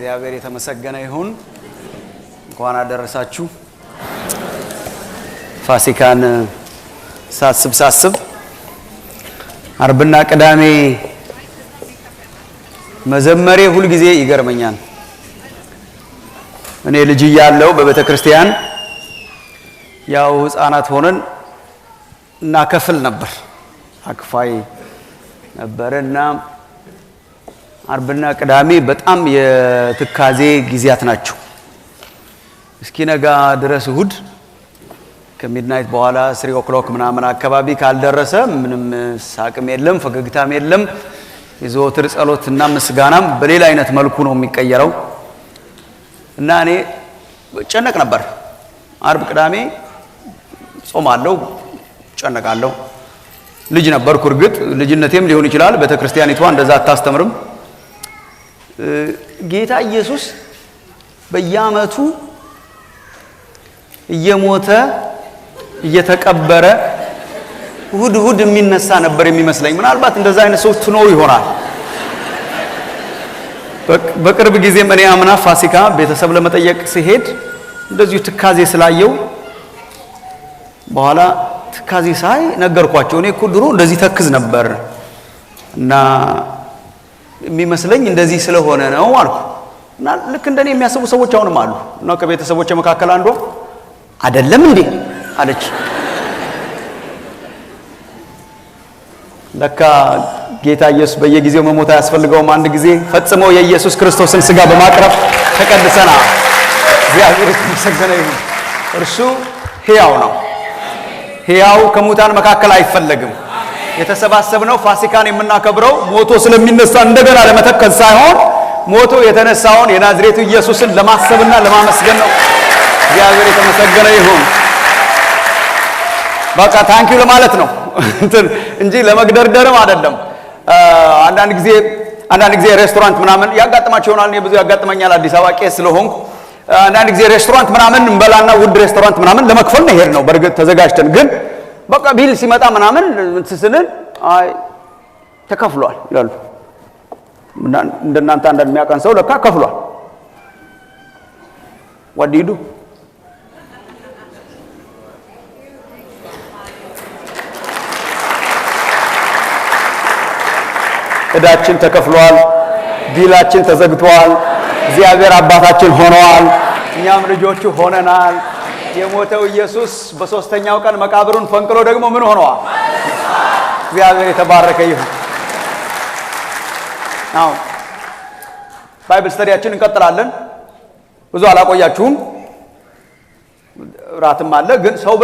እግዚአብሔር የተመሰገነ ይሁን። እንኳን አደረሳችሁ። ፋሲካን ሳስብ አርብና ቅዳሜ መዘመሬ ሁሉ ጊዜ ይገርመኛል። እኔ ልጅ እያለሁ በቤተ ክርስቲያን ያው ህፃናት ሆነን እና ከፍል ነበር አክፋይ ነበርና አርብና ቅዳሜ በጣም የትካዜ ጊዜያት ናቸው። እስኪነጋ ድረስ እሁድ ከሚድናይት በኋላ 3 o'clock ምናምን አካባቢ ካልደረሰ ምንም ሳቅም የለም ፈገግታም የለም። የዘወትር ጸሎትና ምስጋናም በሌላ አይነት መልኩ ነው የሚቀየረው እና እኔ ጨነቅ ነበር። አርብ ቅዳሜ ጾማለሁ፣ ጨነቃለሁ። ልጅ ነበርኩ። እርግጥ ልጅነቴም ሊሆን ይችላል። ቤተክርስቲያኒቷ እንደዛ አታስተምርም። ጌታ ኢየሱስ በየዓመቱ እየሞተ እየተቀበረ እሁድ የሚነሳ ነበር የሚመስለኝ። ምናልባት እንደዛ አይነት ሰው ትኖሩ ይሆናል። በቅርብ ጊዜ እኔ አምና ፋሲካ ቤተሰብ ለመጠየቅ ሲሄድ እንደዚሁ ትካዜ ስላየው በኋላ ትካዜ ሳይ ነገርኳቸው። እኔ እኮ ድሮ እንደዚህ ተክዝ ነበር እና የሚመስለኝ እንደዚህ ስለሆነ ነው አልኩ። እና ልክ እንደኔ የሚያስቡ ሰዎች አሁንም አሉ። እና ከቤተሰቦቼ መካከል አንዷ አይደለም እንዴ አለች። ለካ ጌታ ኢየሱስ በየጊዜው መሞት አያስፈልገውም። አንድ ጊዜ ፈጽሞ የኢየሱስ ክርስቶስን ሥጋ በማቅረብ ተቀድሰናል። እግዚአብሔር የተመሰገነ ይሁን። እርሱ ሕያው ነው። ሕያው ከሙታን መካከል አይፈለግም። የተሰባሰብነው ፋሲካን የምናከብረው ሞቶ ስለሚነሳ እንደገና ለመተከል ሳይሆን ሞቶ የተነሳውን የናዝሬቱ ኢየሱስን ለማሰብና ለማመስገን ነው። እግዚአብሔር የተመሰገነ ይሁን። በቃ ታንኪዩ ለማለት ነው እንጂ ለመግደርደርም አይደለም። አንዳንድ ጊዜ ሬስቶራንት ምናምን ያጋጥማቸው ይሆናል። እኔ ብዙ ያጋጥመኛል አዲስ አበባ ቄስ ስለሆንኩ። አንዳንድ ጊዜ ሬስቶራንት ምናምን እንበላና ውድ ሬስቶራንት ምናምን ለመክፈል ነው ሄድ ነው በርግጥ ተዘጋጅተን፣ ግን በቃ ቢል ሲመጣ ምናምን ስንል አይ ተከፍሏል ይላሉ። እንደናንተ አንዳንድ የሚያቀን ሰው ለካ ከፍሏል። ወዲዱ እዳችን ተከፍሏል፣ ቢላችን ተዘግቷል። እግዚአብሔር አባታችን ሆኗል፣ እኛም ልጆቹ ሆነናል። የሞተው ኢየሱስ በሶስተኛው ቀን መቃብሩን ፈንቅሎ ደግሞ ምን ሆኗል? እግዚአብሔር የተባረከ ይሁን። አዎ ባይብል ስተዲያችን እንቀጥላለን። ብዙ አላቆያችሁም። ራትም አለ። ግን ሰው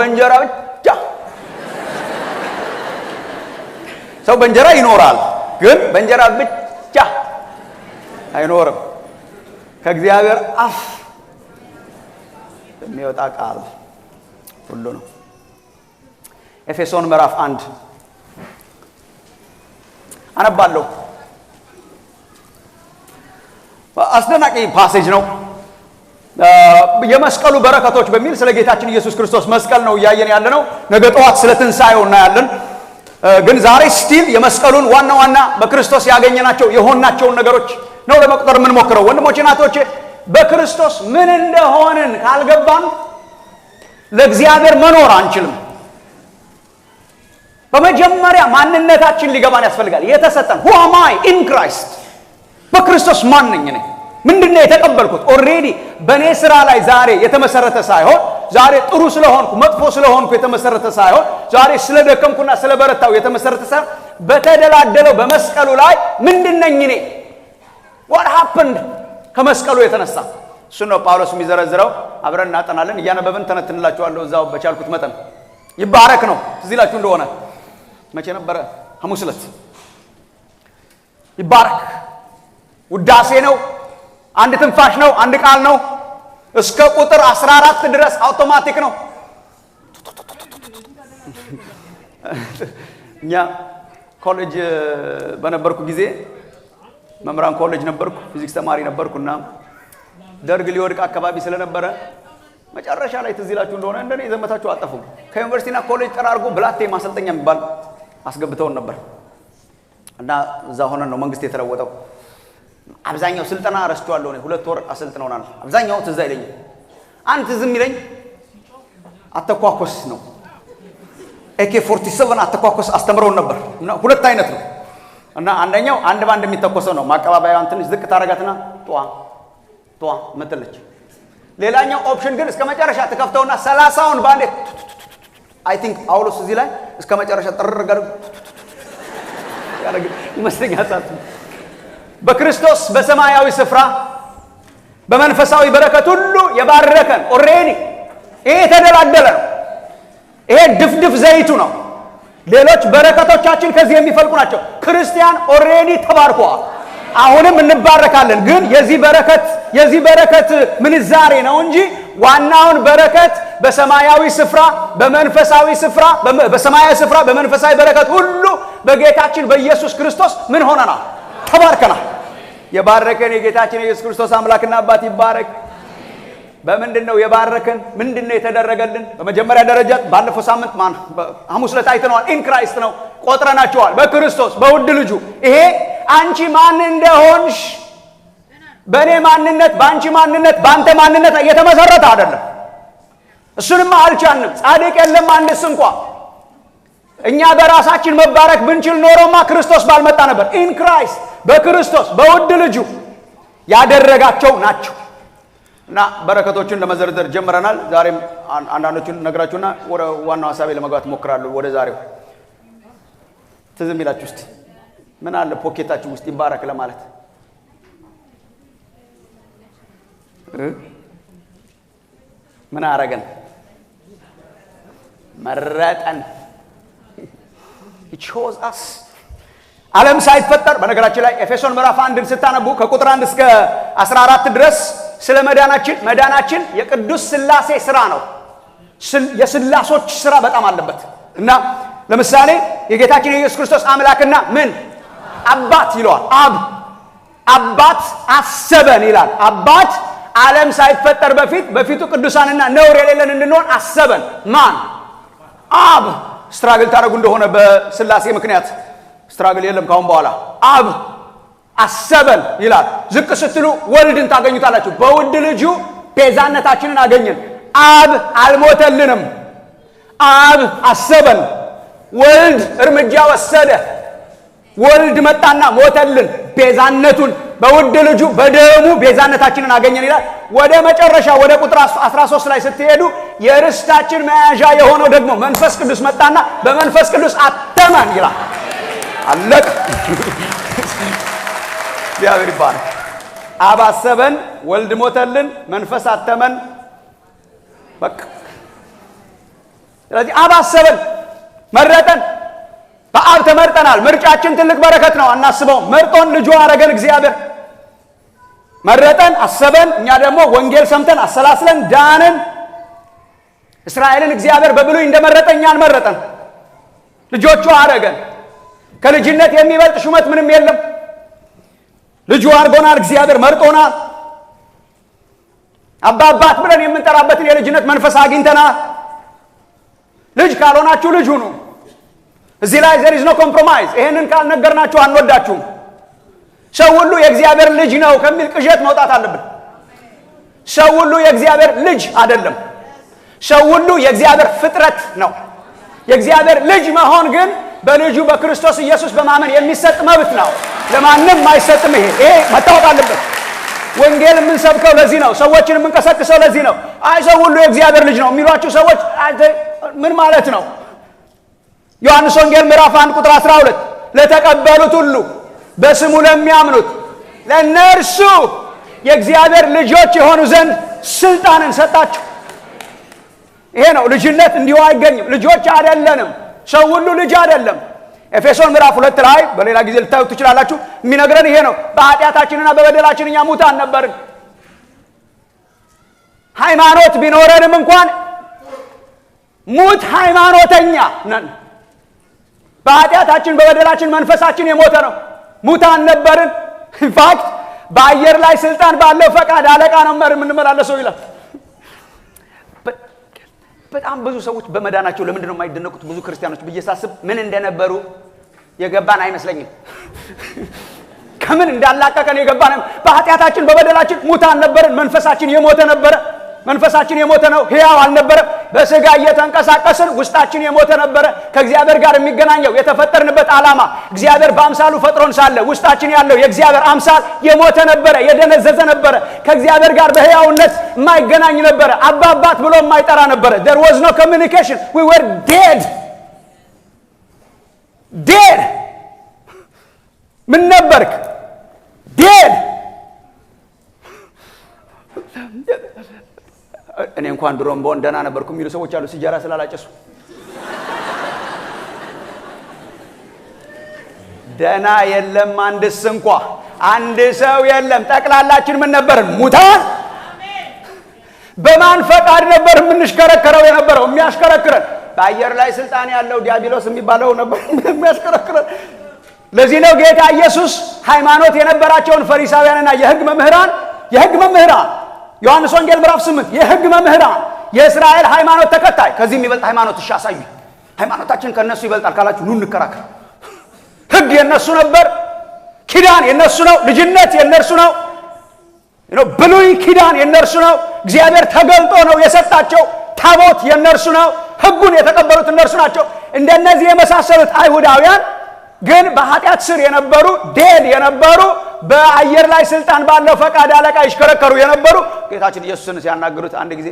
በእንጀራ ይኖራል፣ ግን በእንጀራ ብቻ አይኖርም። ከእግዚአብሔር አፍ የሚወጣ ቃል ሁሉ ነው። ኤፌሶን ምዕራፍ 1 አነባለሁ። አስደናቂ ፓሴጅ ነው። የመስቀሉ በረከቶች በሚል ስለ ጌታችን ኢየሱስ ክርስቶስ መስቀል ነው እያየን ያለ ነው። ነገ ጠዋት ስለ ትንሣኤው እናያለን። ግን ዛሬ ስቲል የመስቀሉን ዋና በክርስቶስ ያገኘናቸው የሆናቸውን ነገሮች ነው ለመቁጠር የምንሞክረው። ወንድሞቼ ናቶቼ፣ በክርስቶስ ምን እንደሆንን ካልገባን ለእግዚአብሔር መኖር አንችልም። በመጀመሪያ ማንነታችን ሊገባን ያስፈልጋል። የተሰጠን who am I in Christ፣ በክርስቶስ ማን ነኝ እኔ? ምንድነው የተቀበልኩት? ኦሬዲ በእኔ ስራ ላይ ዛሬ የተመሰረተ ሳይሆን፣ ዛሬ ጥሩ ስለሆንኩ መጥፎ ስለሆንኩ የተመሰረተ ሳይሆን፣ ዛሬ ስለደከምኩና ስለበረታው የተመሰረተ ሳይሆን፣ በተደላደለው በመስቀሉ ላይ ምንድነኝ እኔ? what happened ከመስቀሉ የተነሳ እሱ ነው ጳውሎስ የሚዘረዝረው። አብረን እናጠናለን። እያነበብን ተነትንላችኋለሁ እዛው በቻልኩት መጠን። ይባረክ ነው። ትዝ ይላችሁ እንደሆነ መቼ ነበረ? ሐሙስ ዕለት ይባረክ ውዳሴ ነው። አንድ ትንፋሽ ነው፣ አንድ ቃል ነው። እስከ ቁጥር 14 ድረስ አውቶማቲክ ነው። እኛ ኮሌጅ በነበርኩ ጊዜ መምራን ኮሌጅ ነበርኩ፣ ፊዚክስ ተማሪ ነበርኩና ደርግ ሊወድቅ አካባቢ ስለነበረ መጨረሻ ላይ ትዝ ይላችሁ እንደሆነ እንደኔ ዘመታችሁ አጠፉም። ከዩኒቨርሲቲና ኮሌጅ ጠራርጎ ብላቴ ማሰልጠኛ የሚባል አስገብተውን ነበር እና እዛ ሆነን ነው መንግስት የተለወጠው። አብዛኛው ስልጠና ረስቷለሁ ነው 2 ወር አሰልጥነውናል አብዛኛው ትዝ አይለኝም አንተ ዝም ይለኝ አተኳኮስ ነው AK47 አተኳኮስ አስተምረው ነበር እና ሁለት አይነት ነው እና አንደኛው አንድ ባንድ የሚተኮሰው ነው ማቀባባያው እንትን ዝቅ ታረጋትና ጧ መተለች ሌላኛው ኦፕሽን ግን እስከ መጨረሻ ተከፍተውና 30ውን ባንድ አይ ቲንክ ጳውሎስ እዚህ ላይ እስከ መጨረሻ ጥርርገር ያረግ ይመስለኛል በክርስቶስ በሰማያዊ ስፍራ በመንፈሳዊ በረከት ሁሉ የባረከን ኦሬዲ ይሄ ተደላደለ ነው ይሄ ድፍድፍ ዘይቱ ነው ሌሎች በረከቶቻችን ከዚህ የሚፈልቁ ናቸው ክርስቲያን ኦሬዲ ተባርኳል አሁንም እንባረካለን ግን የዚህ በረከት ምንዛሬ ነው እንጂ ዋናውን በረከት በሰማያዊ ስፍራ በመንፈሳዊ ስፍራ በሰማያዊ ስፍራ በመንፈሳዊ በረከት ሁሉ በጌታችን በኢየሱስ ክርስቶስ ምን ሆነናል ተባርከናል የባረከን የጌታችን የኢየሱስ ክርስቶስ አምላክና አባት ይባረክ በምንድነው የባረከን ምንድነው የተደረገልን በመጀመሪያ ደረጃ ባለፈው ሳምንት ሐሙስ ዕለት አይተነዋል ኢን ክራይስት ነው ቆጥረናቸዋል በክርስቶስ በውድ ልጁ ይሄ አንቺ ማን እንደሆንሽ በኔ ማንነት ባንቺ ማንነት ባንተ ማንነት የተመሰረተ አይደለም እሱንም አልቻልንም ጻድቅ የለም አንድስ እንኳን እኛ በራሳችን መባረክ ብንችል ኖሮማ ክርስቶስ ባልመጣ ነበር ኢን ክራይስት በክርስቶስ በውድ ልጁ ያደረጋቸው ናቸው እና በረከቶችን ለመዘርዘር ጀምረናል ዛሬም አንዳንዶቹን ነግራችሁና ወደ ዋናው ሐሳቤ ለመግባት ሞክራለሁ ወደ ዛሬው ትዝም ይላችሁ እስቲ ምን አለ ፖኬታችሁ ውስጥ ይባረክ ለማለት ምን አረገን መረጠን he chose us ዓለም ሳይፈጠር በነገራችን ላይ ኤፌሶን ምዕራፍ 1ን ስታነቡ ከቁጥር 1 እስከ 14 ድረስ ስለ መዳናችን የቅዱስ ሥላሴ ሥራ ነው የሥላሶች ሥራ በጣም አለበት እና ለምሳሌ የጌታችን የኢየሱስ ክርስቶስ አምላክና ምን አባት ይለዋል አባት አሰበን ይላል አባት ዓለም ሳይፈጠር በፊቱ ቅዱሳንና ነውር የሌለን እንድንሆን አሰበን ማን አብ ስትራግል ታረጉ እንደሆነ በሥላሴ ምክንያት ስትራግል የለም ካሁን በኋላ አብ አሰበን ይላል ዝቅ ስትሉ ወልድን ታገኙታላችሁ በውድ ልጁ ቤዛነታችንን አገኘን አብ አልሞተልንም አብ አሰበን ወልድ እርምጃ ወሰደ ወልድ መጣና ሞተልን ቤዛነቱን በውድ ልጁ በደሙ ቤዛነታችንን አገኘን ይላል ወደ መጨረሻ ወደ ቁጥር 13 ላይ ስትሄዱ የርስታችን መያዣ የሆነው ደግሞ መንፈስ ቅዱስ መጣና በመንፈስ ቅዱስ አተመን ይላል አለቀ እግዚአብሔር ይባረክ አብ አሰበን ወልድ ሞተልን መንፈስ አተመን በቃ ስለዚህ አብ አሰበን መረጠን በአብ ተመርጠናል ምርጫችን ትልቅ በረከት ነው አናስበው መርጦን ልጁ አረገን እግዚአብሔር መረጠን አሰበን እኛ ደግሞ ወንጌል ሰምተን አሰላስለን ዳንን እስራኤልን እግዚአብሔር በብሉይ እንደመረጠኛን መረጠን ልጆቹ አረገን ከልጅነት የሚበልጥ ሹመት ምንም የለም ልጁ አርጎናል እግዚአብሔር መርጦናል አባባት ብለን የምንጠራበትን የልጅነት መንፈስ አግኝተናል ልጅ ካልሆናችሁ ልጅ ሁኑ እዚህ ላይ there is no compromise ይሄንን ካልነገርናችሁ አንወዳችሁም ሰው ሁሉ የእግዚአብሔር ልጅ ነው ከሚል ቅዠት መውጣት አለብን ሰው ሁሉ የእግዚአብሔር ልጅ አይደለም ሰው ሁሉ የእግዚአብሔር ፍጥረት ነው የእግዚአብሔር ልጅ መሆን ግን በልጁ በክርስቶስ ኢየሱስ በማመን የሚሰጥ መብት ነው ለማንም አይሰጥም ይሄ መታወቅ አለበት ወንጌል ምን ሰብከው ለዚህ ነው ሰዎችን ምን ቀሰቅሰው ለዚህ ነው አይ ሰው ሁሉ የእግዚአብሔር ልጅ ነው የሚሏችሁ ሰዎች ምን ማለት ነው ዮሐንስ ወንጌል ምዕራፍ 1 ቁጥር 12 ለተቀበሉት ሁሉ በስሙ ለሚያምኑት ለነርሱ የእግዚአብሔር ልጆች የሆኑ ዘንድ ስልጣንን ሰጣቸው ይሄ ነው ልጅነት እንዲሁ አይገኝም ልጆች አይደለንም ሰው ሁሉ ልጅ አይደለም ኤፌሶን ምዕራፍ 2 ላይ በሌላ ጊዜ ልታዩት ትችላላችሁ የሚነግረን ይሄ ነው በኃጢአታችንና በበደላችን እኛ ሙታን ነበርን ሃይማኖት ቢኖረንም እንኳን ሙት ሃይማኖተኛ ነን በኃጢአታችን በበደላችን መንፈሳችን የሞተ ነው ሙታን ነበርን ኢንፋክት በአየር ላይ ስልጣን ባለው ፈቃድ አለቃ ነው የምንመላለሰው ይላል በጣም ብዙ ሰዎች በመዳናቸው ለምንድን ነው የማይደነቁት ብዙ ክርስቲያኖች በየሳስብ ምን እንደነበሩ የገባን አይመስለኝም ከምን እንዳላቀቀን የገባን በኃጢአታችን በበደላችን ሙታን ነበርን መንፈሳችን የሞተ ነበረ መንፈሳችን የሞተ ነው ሕያው አልነበረም በስጋ እየተንቀሳቀስን ውስጣችን የሞተ ነበረ ከእግዚአብሔር ጋር የሚገናኘው የተፈጠርንበት ዓላማ እግዚአብሔር በአምሳሉ ፈጥሮን ሳለ ውስጣችን ያለው የእግዚአብሔር አምሳል የሞተ ነበረ የደነዘዘ ነበረ ከእግዚአብሔር ጋር በሕያውነት የማይገናኝ ነበረ አባባት ብሎ የማይጠራ ነበረ there was no communication we were dead ምን ነበርክ dead እኔ እንኳን ድሮም በወን ደና ነበርኩ የሚሉ ሰዎች አሉ ሲጃራ ስላላጨሱ ደና የለም አንድ ሰው የለም ጠቅላላችን ምን ነበርን ሙታን በማን ፈቃድ ነበር የምንሽከረከረው የነበረው የሚያሽከረክረን በአየር ላይ ስልጣን ያለው ዲያብሎስ የሚባለው ነበር የሚያሽከረክረን ለዚህ ነው ጌታ ኢየሱስ ሃይማኖት የነበራቸውን ፈሪሳውያንና የሕግ መምህራን ዮሐንስ ወንጌል ምዕራፍ 8 የሕግ መምህራን የእስራኤል ሃይማኖት ተከታይ ከዚህ የሚበልጥ ሃይማኖት አሳዩ ሃይማኖታችን ከነሱ ይበልጣል ካላችሁ ኑ እንከራከር ሕግ የነሱ ነበር ኪዳን የነሱ ነው ልጅነት የነሱ ነው ብሉይ ኪዳን የነሱ ነው እግዚአብሔር ተገልጦ ነው የሰጣቸው ታቦት የነሱ ነው ሕጉን የተቀበሉት እነርሱ ናቸው እንደነዚህ የመሳሰሉት አይሁዳውያን ግን በኃጢአት ስር የነበሩ ዴድ የነበሩ በአየር ላይ ስልጣን ባለው ፈቃድ አለቃ ይሽከረከሩ የነበሩ ጌታችን ኢየሱስን ሲያናግሩት አንድ ጊዜ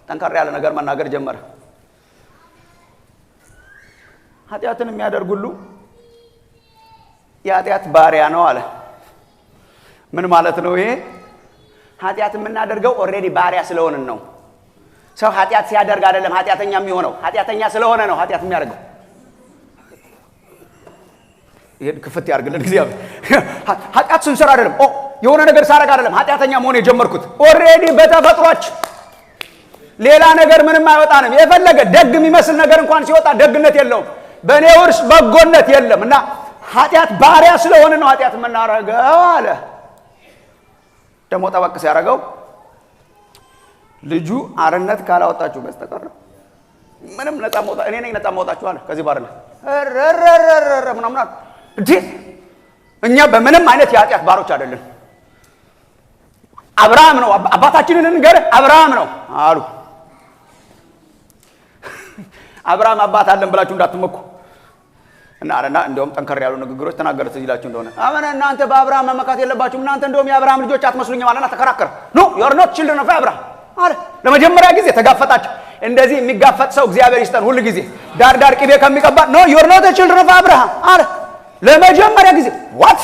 ጠንካራ ያለ ነገር መናገር ጀመረ ኃጢአትን የሚያደርጉሉ የኃጢአት ባሪያ ነው አለ ምን ማለት ነው ይሄ ኃጢአት የምናደርገው ኦሬዲ ባሪያ ስለሆነን ነው ሰው ኃጢአት ሲያደርግ አይደለም ኃጢአተኛ የሚሆነው ኃጢአተኛ ስለሆነ ነው ኃጢአት የሚያደርገው ይሄን ክፍት ያርግልን እግዚአብሔር ኃጢአት ስንሰራ አይደለም የሆነ ነገር ሳረግ አይደለም ኃጢአተኛ መሆን የጀመርኩት ኦሬዲ በተፈጥሯች ሌላ ነገር ምንም አይወጣንም የፈለገ ደግ የሚመስል ነገር እንኳን ሲወጣ ደግነት የለውም በእኔ ውርስ በጎነት የለምና ኃጢአት ባሪያ ስለሆነ ነው ኃጢአት የምናረገው አለ ደሞ ተበቅስ ያረጋው ልጁ አርነት ካላወጣችሁ በስተቀር ምንም ነፃ መውጣ እኔ ነኝ ነፃ መውጣችሁ አለ ከዚህ ባርለ ምናምን እኛ በምንም አይነት የኃጢአት ባሮች አይደለም አብርሃም ነው አባታችንን እንገር አብርሃም ነው አሉ አብርሃም አባት አለን ብላችሁ እንዳትመኩ እና እንደውም ጠንከር ያሉ ንግግሮች ተናገሩት ይላችሁ እንደሆነ አመነ እናንተ በአብርሃም መመካት የለባችሁ እናንተ እንደውም የአብርሃም ልጆች አትመስሉኝም አለና ተከራከረ ኖ you are not children of Abraham አለ ለመጀመሪያ ጊዜ ተጋፈጣቸው እንደዚህ የሚጋፈጥ ሰው እግዚአብሔር ይስጠን ሁሉ ጊዜ ዳር ቅቤ ከሚቀባ ኖ you are not the children of Abraham አለ ለመጀመሪያ ጊዜ what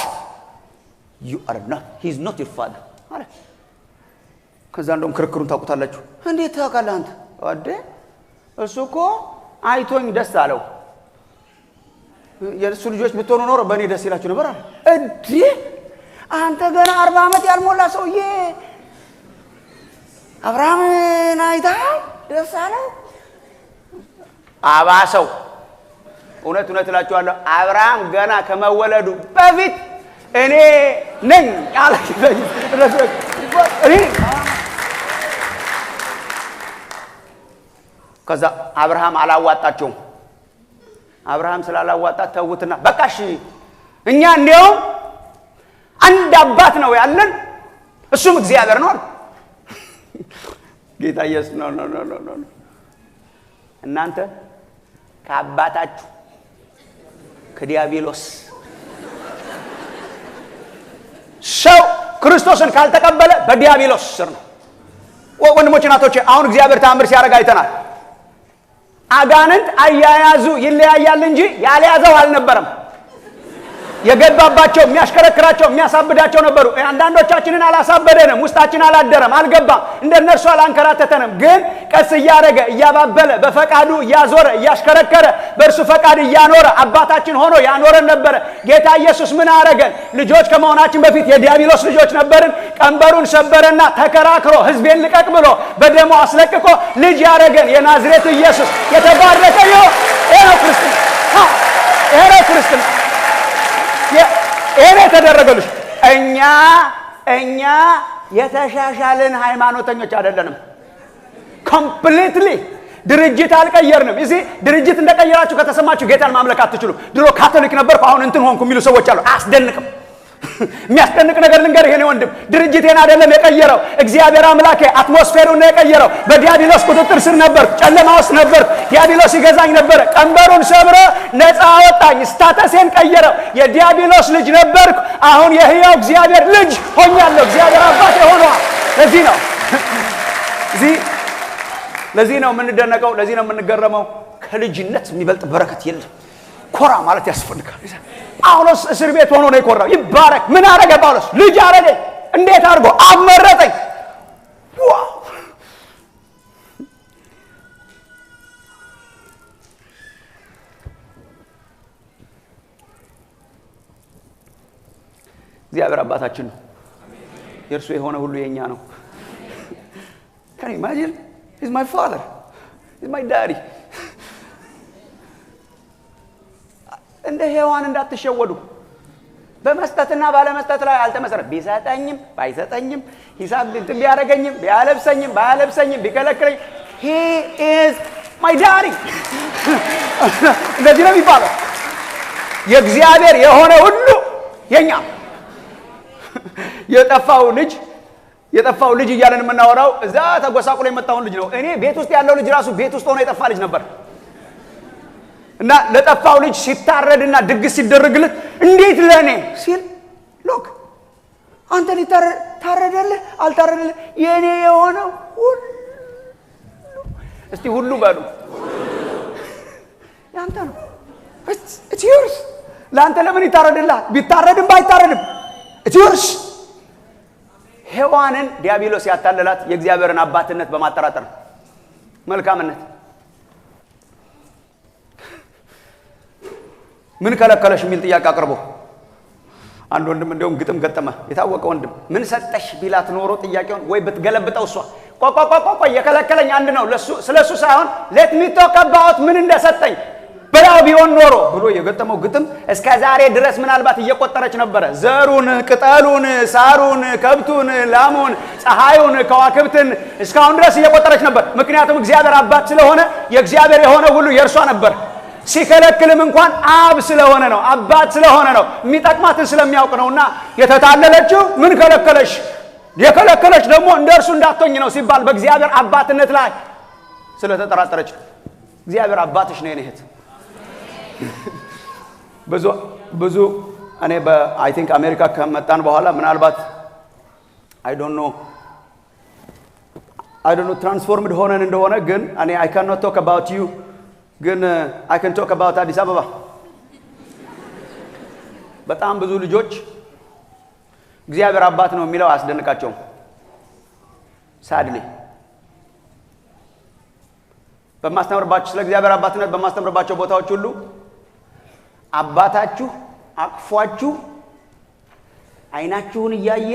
you are not he is not your father አለ ከዛ እንደውም ክርክሩን ታውቁታላችሁ እንዴት ታውቃለህ አንተ ወደ እሱኮ አይቶኝ ደስ አለው የእሱ ልጆች ብትሆኑ ኖሮ በእኔ ደስ ይላችሁ ነበር አለ እንዴ አንተ ገና 40 ዓመት ያልሞላ ሰውዬ አብርሃምን አይተህ ደስ አለው አባሰው እውነት እላችኋለሁ አብርሃም ገና ከመወለዱ በፊት እኔ ነኝ አለ ከዛ አብርሃም አላዋጣቸውም አብርሃም ስላላዋጣ ተውትና በቃሽ እኛ እንደው አንድ አባት ነው ያለን እሱም እግዚአብሔር ነው ጌታ ኢየሱስ ነው እናንተ ከአባታችሁ ከዲያብሎስ ሰው ክርስቶስን ካልተቀበለ በዲያብሎስ ስር ነው ወንድሞች እናቶች አሁን እግዚአብሔር ተአምር ሲያደርግ አይተናል አጋንንት አያያዙ ይለያያል እንጂ ያለያዘው አልነበረም የገባባቸው የሚያሽከረክራቸው የሚያሳብዳቸው ነበሩ አንዳንዶቻችንን አላሳበደንም ውስጣችን አላደረም አልገባም እንደነርሱ አላንከራተተንም ግን ቀስ እያረገ እያባበለ በፈቃዱ እያዞረ እያሽከረከረ በእርሱ ፈቃድ እያኖረ አባታችን ሆኖ ያኖረን ነበር ጌታ ኢየሱስ ምን አረገን ልጆች ከመሆናችን በፊት የዲያብሎስ ልጆች ነበርን ቀንበሩን ሰበረና ተከራክሮ ህዝቤን ልቀቅ ብሎ በደሙ አስለቅቆ ልጅ ያረገን የናዝሬቱ ኢየሱስ የተባረከ ይሁን ይሄ ክርስትና እኔ ተደረገልሽ እኛ የተሻሻልን ሃይማኖተኞች አይደለንም ኮምፕሊትሊ ድርጅት አልቀየርንም እዚህ ድርጅት እንደቀየራችሁ ከተሰማችሁ ጌታን ማምለክ አትችሉ ድሮ ካቶሊክ ነበርኩ አሁን እንትን ሆንኩ የሚሉ ሰዎች አሉ አስደንቅም የሚያስደንቅ ነገር ልንገርህ የኔ ወንድም፣ ድርጅቴን አይደለም የቀየረው እግዚአብሔር አምላኬ አትሞስፌሩን ነው የቀየረው። በዲያብሎስ ቁጥጥር ስር ነበር፣ ጨለማ ውስጥ ነበር፣ ዲያብሎስ ይገዛኝ ነበር። ቀንበሩን ሰብሮ ነፃ አወጣኝ፣ ስታተሴን ቀየረው። የዲያብሎስ ልጅ ነበርኩ፣ አሁን የሕያው እግዚአብሔር ልጅ ሆኛለሁ። እግዚአብሔር አባቴ ሆኗል። ለዚህ ነው የምንደነቀው፣ ለዚህ ነው የምንገረመው። ከልጅነት የሚበልጥ በረከት የለም። ኮራ ማለት ያስፈልጋል። ጳውሎስ እስር ቤት ሆኖ ነው የኮራው። ይባረክ። ምን አረገ ጳውሎስ? ልጅ አረገ። እንዴት አድርጎ? አመረጠኝ። ዋው! እግዚአብሔር አባታችን ነው። የእርሱ የሆነ ሁሉ የኛ ነው። Can you imagine? He's my father. He's my daddy. እንደ ሔዋን እንዳትሸወዱ። በመስጠትና ባለመስጠት ላይ አልተመሰረተ። ቢሰጠኝም ባይሰጠኝም ሂሳብ እንትን ቢያረገኝም ቢያለብሰኝም ባያለብሰኝም ቢከለክለኝ he is my daddy. እንደዚህ ነው የሚባለው። የእግዚአብሔር የሆነ ሁሉ የኛ። የጠፋው ልጅ እያለን የምናወራው እዛ ተጎሳቁሎ የመጣውን ልጅ ነው። እኔ ቤት ውስጥ ያለው ልጅ ራሱ ቤት ውስጥ ሆኖ የጠፋ ልጅ ነበር እና ለጠፋው ልጅ ሲታረድና ድግስ ሲደረግለት እንዴት ለኔ ሲል ሎክ አንተ ሊታረደልህ አልታረደልህ የኔ የሆነው ሁሉ እስቲ ሁሉ በሉ ያንተ ነው። it's yours። ለአንተ ለምን ይታረድልህ? ቢታረድም ባይታረድም it's yours። ሔዋንን ዲያብሎስ ያታለላት የእግዚአብሔርን አባትነት በማጠራጠር መልካምነት ምን ከለከለሽ የሚል ጥያቄ አቅርቦ አንድ ወንድም እንደውም ግጥም ገጠመ። የታወቀ ወንድም ምን ሰጠሽ ቢላት ኖሮ ጥያቄውን ወይ ብትገለብጠው እሷ ቆቆቆቆ የከለከለኝ አንድ ነው ስለሱ ሳይሆን let me talk about ምን እንደሰጠኝ በላው ቢሆን ኖሮ ብሎ የገጠመው ግጥም እስከ ዛሬ ድረስ ምናልባት እየቆጠረች ነበር። ዘሩን፣ ቅጠሉን፣ ሳሩን፣ ከብቱን፣ ላሙን፣ ፀሐዩን፣ ከዋክብትን እስካሁን ድረስ እየቆጠረች ነበር። ምክንያቱም እግዚአብሔር አባት ስለሆነ የእግዚአብሔር የሆነ ሁሉ የእርሷ ነበር። ሲከለክልም እንኳን አብ ስለሆነ ነው፣ አባት ስለሆነ ነው፣ የሚጠቅማትን ስለሚያውቅ ነውና የተታለለችው ምን ከለከለሽ? የከለከለች ደግሞ እንደርሱ እንዳትሆኝ ነው ሲባል በእግዚአብሔር አባትነት ላይ ስለተጠራጠረች እግዚአብሔር አባትሽ ነው የኔ እህት። ብዙ እኔ አይ ቲንክ አሜሪካ ከመጣን በኋላ ምናልባት አይ ዶንት ኖ ትራንስፎርምድ ሆነን እንደሆነ ግን እኔ I cannot talk about you ግን I can talk about አዲስ አበባ። በጣም ብዙ ልጆች እግዚአብሔር አባት ነው የሚለው አያስደንቃቸውም። ሳድሊ በማስተምርባችሁ ስለ እግዚአብሔር አባትነት በማስተምርባቸው ቦታዎች ሁሉ አባታችሁ አቅፏችሁ አይናችሁን እያየ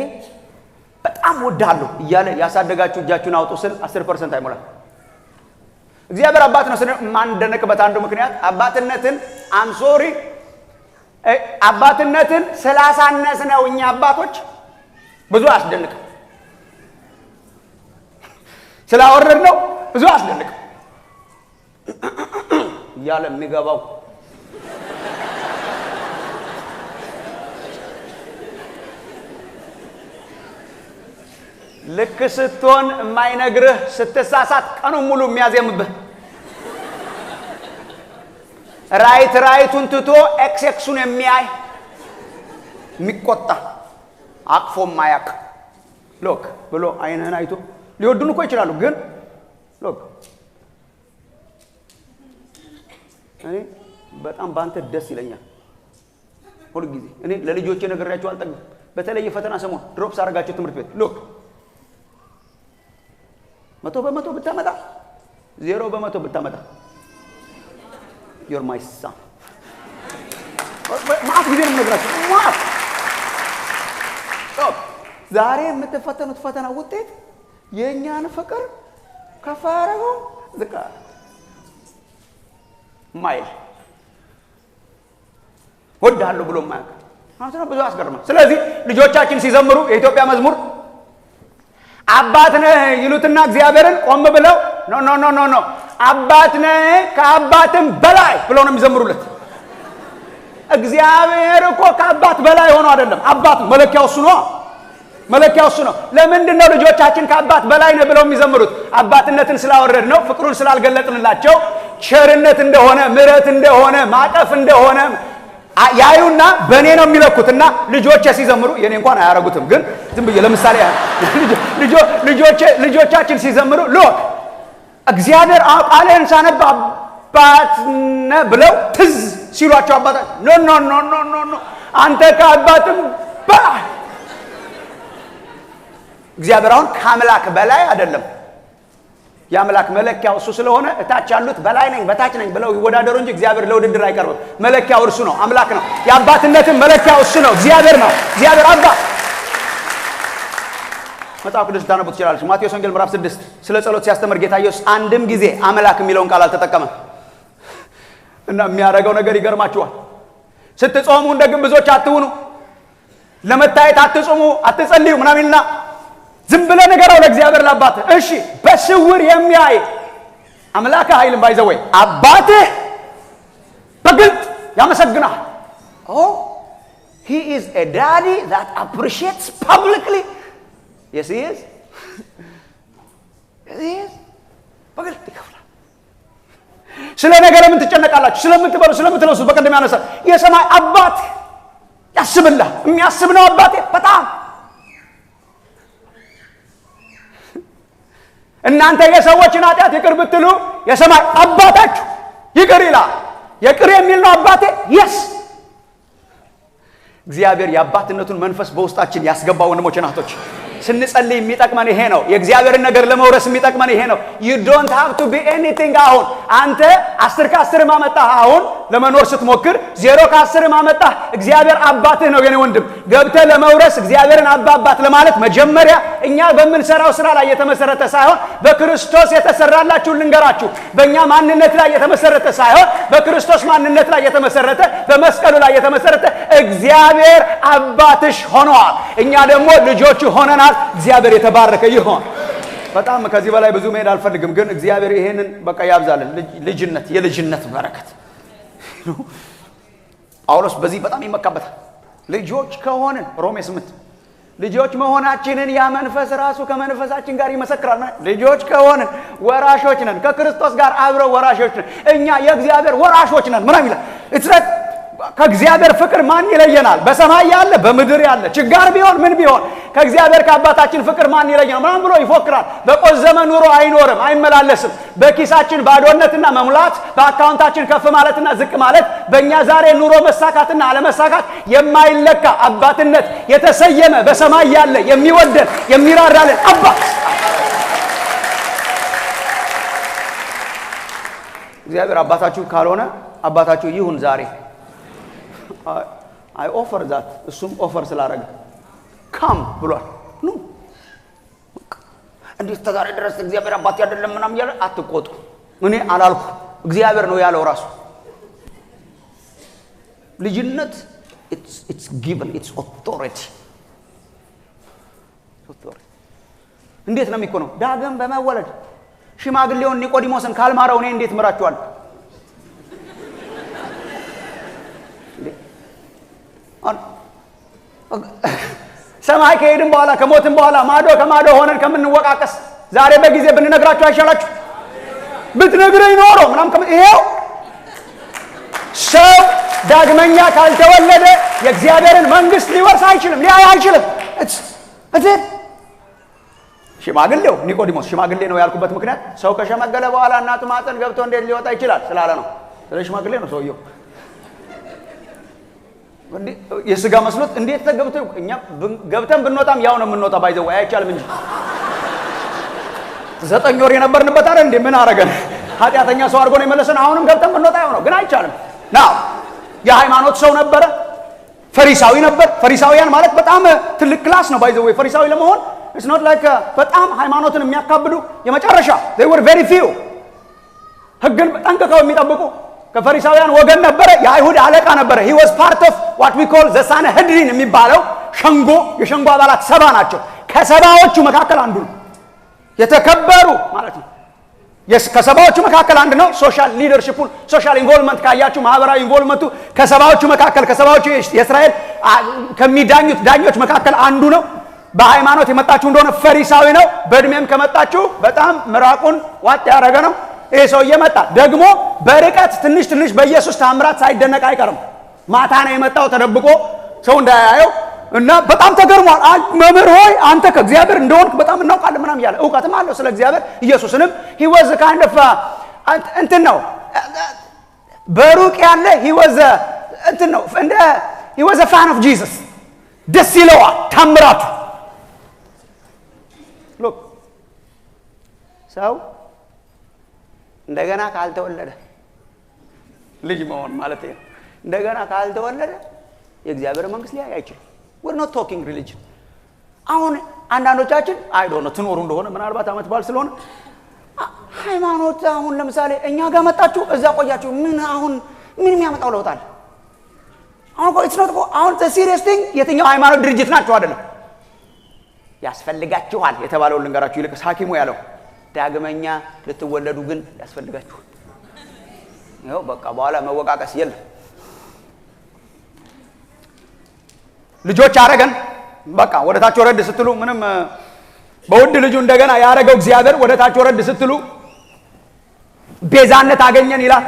በጣም ወዳለሁ እያለ ያሳደጋችሁ እጃችሁን አውጡ ስል 10% አይሞላም። እግዚአብሔር አባት ነው ማንደነቅበት አንዱ ምክንያት አባትነትን ሶሪ አባትነትን ስላሳነስ ነው። እኛ አባቶች ብዙ አያስደንቅም፣ ስላወረድ ነው ብዙ አያስደንቅም እያለ የሚገባው ልክ ስትሆን የማይነግርህ ስትሳሳት ቀኑን ሙሉ የሚያዜምብህ ራይቱን ትቶ ኤክሱን የሚያይ የሚቆጣ አቅፎ ማያቅ ሎክ ብሎ አይነን አይቶ ሊወዱን እኮ ይችላሉ። ግን ሎክ እኔ በጣም ባንተ ደስ ይለኛል ሁሉ ጊዜ። እኔ ለልጆቼ ነግሬያቸው አልጠግብም። በተለይ ፈተና ሰሞን ድሮፕስ አደረጋቸው ትምህርት ቤት ሎክ 100% ብታመጣ 0% ብታመጣ you're my son ማፍ ጊዜ ነው ነግራችሁ ማፍ ዛሬ የምትፈተኑት ፈተና ውጤት የኛን ፍቅር ከፋረው ዝቃ ማይል ወዳለሁ ብሎ ማያውቅ አንተና ብዙ አስገርማ። ስለዚህ ልጆቻችን ሲዘምሩ የኢትዮጵያ መዝሙር አባት ነህ ይሉትና እግዚአብሔርን ቆም ብለው ኖ አባት ነህ ከአባትም በላይ ብለው ነው የሚዘምሩለት። እግዚአብሔር እኮ ከአባት በላይ ሆኖ አይደለም። አባት መለኪያው እሱ ነው። መለኪያው እሱ ነው። ለምንድን ነው ልጆቻችን ከአባት በላይ ነው ብለው የሚዘምሩት? አባትነትን ስላወረድ ነው፣ ፍቅሩን ስላልገለጥንላቸው፣ ቸርነት እንደሆነ፣ ምሕረት እንደሆነ፣ ማቀፍ እንደሆነ ያዩና በእኔ ነው የሚለኩትና ልጆቼ ሲዘምሩ የኔ እንኳን አያረጉትም፣ ግን ዝም ብዬ ለምሳሌ ልጆቻችን ሲዘምሩ ሎክ እግዚአብሔር ቃልህን ሳነብ አባት ነህ ብለው ትዝ ሲሏቸው አባት ኖ ኖ ኖ ኖ ኖ ኖ አንተ ከአባትም በላይ እግዚአብሔር አሁን ከአምላክ በላይ አይደለም። የአምላክ መለኪያው እሱ ስለሆነ እታች ያሉት በላይ ነኝ በታች ነኝ ብለው ይወዳደሩ እንጂ እግዚአብሔር ለውድድር አይቀርብም። መለኪያው እርሱ ነው፣ አምላክ ነው። የአባትነትም መለኪያው እሱ ነው፣ እግዚአብሔር ነው። እግዚአብሔር አባት መጽሐፍ ቅዱስ ታነቡ ትችላላችሁ። ማቴዎስ ወንጌል ምዕራፍ 6 ስለ ጸሎት ሲያስተምር ጌታ ኢየሱስ አንድም ጊዜ አምላክ የሚለውን ቃል አልተጠቀመም። እና የሚያደርገው ነገር ይገርማችኋል። ስትጾሙ እንደ ግብዞች አትሁኑ፣ ለመታየት አትጾሙ፣ አትጸልዩ ምናምንና ዝም ብለህ ንገረው ለእግዚአብሔር ለአባትህ። እሺ በስውር የሚያይ አምላክ ኃይልን ባይዘወይ አባትህ በግልጥ ያመሰግናል። he is a daddy that appreciates publicly. yes he is. yes he is. በግልጥ ይከፍላል። ስለ ነገር ምን ትጨነቃላችሁ? ስለምትበሉ ስለምትለብሱ በቀደም ያነሳ የሰማይ አባት ያስብልህ። የሚያስብ ነው አባቴ በጣም እናንተ የሰዎችን ኃጢአት ይቅር ብትሉ የሰማይ አባታችሁ ይቅር ይላል። ይቅር የሚል ነው አባቴ። yes እግዚአብሔር የአባትነቱን መንፈስ በውስጣችን ያስገባ። ወንድሞች እናቶች ስንጸልይ የሚጠቅመን ይሄ ነው። የእግዚአብሔርን ነገር ለመውረስ የሚጠቅመን ይሄ ነው። you don't have to be anything። አሁን አንተ 10 ከ10 ማመጣህ አሁን ለመኖር ስትሞክር 0 ከ10 ማመጣህ እግዚአብሔር አባትህ ነው። የኔ ወንድም ገብተህ ለመውረስ እግዚአብሔርን አባት ለማለት መጀመሪያ እኛ በምንሰራው ስራ ላይ የተመሰረተ ሳይሆን በክርስቶስ የተሰራላችሁ ልንገራችሁ። በእኛ ማንነት ላይ የተመሰረተ ሳይሆን በክርስቶስ ማንነት ላይ የተመሰረተ በመስቀሉ ላይ የተመሰረተ እግዚአብሔር አባትሽ ሆኗል። እኛ ደግሞ ልጆቹ ሆነናል። እግዚአብሔር የተባረከ ይሁን። በጣም ከዚህ በላይ ብዙ መሄድ አልፈልግም፣ ግን እግዚአብሔር ይሄንን በቃ ያብዛልን። ልጅነት የልጅነት በረከት ጳውሎስ በዚህ በጣም ይመካበታል። ልጆች ከሆንን ሮሜ 8 ልጆች መሆናችንን ያ መንፈስ ራሱ ከመንፈሳችን ጋር ይመሰክራል። ልጆች ከሆንን ወራሾች ነን፣ ከክርስቶስ ጋር አብረው ወራሾች ነን። እኛ የእግዚአብሔር ወራሾች ነን። ምናምን ይላል እትረት ከእግዚአብሔር ፍቅር ማን ይለየናል? በሰማይ ያለ በምድር ያለ ችጋር ቢሆን ምን ቢሆን ከእግዚአብሔር ከአባታችን ፍቅር ማን ይለየናል? ምናምን ብሎ ይፎክራል። በቆዘመ ኑሮ አይኖርም፣ አይመላለስም። በኪሳችን ባዶነትና መሙላት፣ በአካውንታችን ከፍ ማለትና ዝቅ ማለት፣ በእኛ ዛሬ ኑሮ መሳካትና አለመሳካት የማይለካ አባትነት የተሰየመ በሰማይ ያለ የሚወደን የሚራራልን አባት እግዚአብሔር አባታችሁ ካልሆነ አባታችሁ ይሁን ዛሬ I offer that እሱም ኦፈር ስላደረገ ካም ብሏል። ኑ እንዴት ተዛሬ ድረስ እግዚአብሔር አባት አይደለም ምናምን ያለ አትቆጡ። እኔ አላልኩ፣ እግዚአብሔር ነው ያለው ራሱ። ልጅነት it's given, it's authority. እንዴት ነው የሚሆነው? ዳግም በመወለድ ሽማግሌውን ኒቆዲሞስን ካልማረው እኔ እንዴት ምራቸዋለሁ? ሰማይ ከሄድን በኋላ ከሞትን በኋላ ማዶ ከማዶ ሆነን ከምንወቃቀስ ዛሬ በጊዜ ብንነግራችሁ አይሻላችሁ? ብትነግረኝ ኖሮ ምናምን ይሄው ሰው ዳግመኛ ካልተወለደ የእግዚአብሔርን መንግስት ሊወርስ አይችልም፣ ሊያይ አይችልም። ሽማግሌው ኒቆዲሞስ ሽማግሌ ነው ያልኩበት ምክንያት ሰው ከሸመገለ በኋላ እናቱ ማህፀን ገብቶ እንዴት ሊወጣ ይችላል ስላለ ነው። ስለዚህ ሽማግሌ ነው ሰውየው። የስጋ መስሎት እንዴት ተገብቶ እኛ ገብተን ብንወጣም ያው ነው የምንወጣ። ባይዘው አይቻልም እንጂ 9 ወር የነበርንበት አይደል እንዴ? ምን አረገን? ኃጢአተኛ ሰው አድርጎ ነው የመለሰን። አሁንም ገብተን ብንወጣ ያው ነው፣ ግን አይቻልም። ናው የሃይማኖት ሰው ነበረ፣ ፈሪሳዊ ነበር። ፈሪሳውያን ማለት በጣም ትልቅ ክላስ ነው። ባይዘው ፈሪሳዊ ለመሆን it's not like በጣም ሃይማኖትን የሚያካብዱ የመጨረሻ they were very few ህግን ጠንቅቀው የሚጠብቁ ከፈሪሳውያን ወገን ነበረ። የአይሁድ አለቃ ነበረ። he was part of what we call the Sanhedrin የሚባለው ሸንጎ። የሸንጎ አባላት 70 ናቸው። ከሰባዎቹ መካከል አንዱ ነው። የተከበሩ ማለት ነው። ከሰባዎቹ መካከል አንድ ነው። ሶሻል ሊደርሺፑን ሶሻል ኢንቮልቭመንት ካያችሁ ማህበራዊ ኢንቮልቭመንቱ ከሰባዎቹ የእስራኤል ከሚዳኙት ዳኞች መካከል አንዱ ነው። በሃይማኖት የመጣችሁ እንደሆነ ፈሪሳዊ ነው። በእድሜም ከመጣችሁ በጣም ምራቁን ዋጥ ያደረገ ነው። ይሄ ሰውዬ መጣ። ደግሞ በርቀት ትንሽ ትንሽ በኢየሱስ ታምራት ሳይደነቅ አይቀርም። ማታ ነው የመጣው ተደብቆ ሰው እንዳያየው እና በጣም ተገርሟል። መምህር ሆይ አንተ ከእግዚአብሔር እንደሆንክ በጣም እናውቃለን ምናምን እያለ እውቀትም አለው ስለ እግዚአብሔር። ኢየሱስንም he was kind of እንትን ነው በሩቅ ያለ he was እንትን ነው እንደ he was a fan of Jesus። ደስ ይለዋል ታምራቱ። look ሰው እንደገና ካልተወለደ ልጅ መሆን ማለት ነው። እንደገና ካልተወለደ የእግዚአብሔር መንግስት ሊያይ አይችልም። we're not talking religion። አሁን አንዳንዶቻችን አይ ዶንት ኖ ትኖሩ እንደሆነ ምናልባት አመት በዓል ስለሆነ ሃይማኖት አሁን ለምሳሌ እኛ ጋር መጣችሁ እዛ ቆያችሁ ምን የሚያመጣው ለውጥ አለ? አሁን it's not አሁን the serious thing የትኛው ሃይማኖት ድርጅት ናቸው አይደለም ያስፈልጋችኋል የተባለው ልንገራችሁ። ይልቅ ሐኪሙ ያለው ዳግመኛ ልትወለዱ ግን ያስፈልጋችኋል። ይኸው በቃ በኋላ መወቃቀስ የለም። ልጆች አረገን በቃ ወደታች ወረድ ስትሉ ምንም በውድ ልጁ እንደገና ያረገው እግዚአብሔር ወደታች ወረድ ስትሉ ቤዛነት አገኘን ይላል።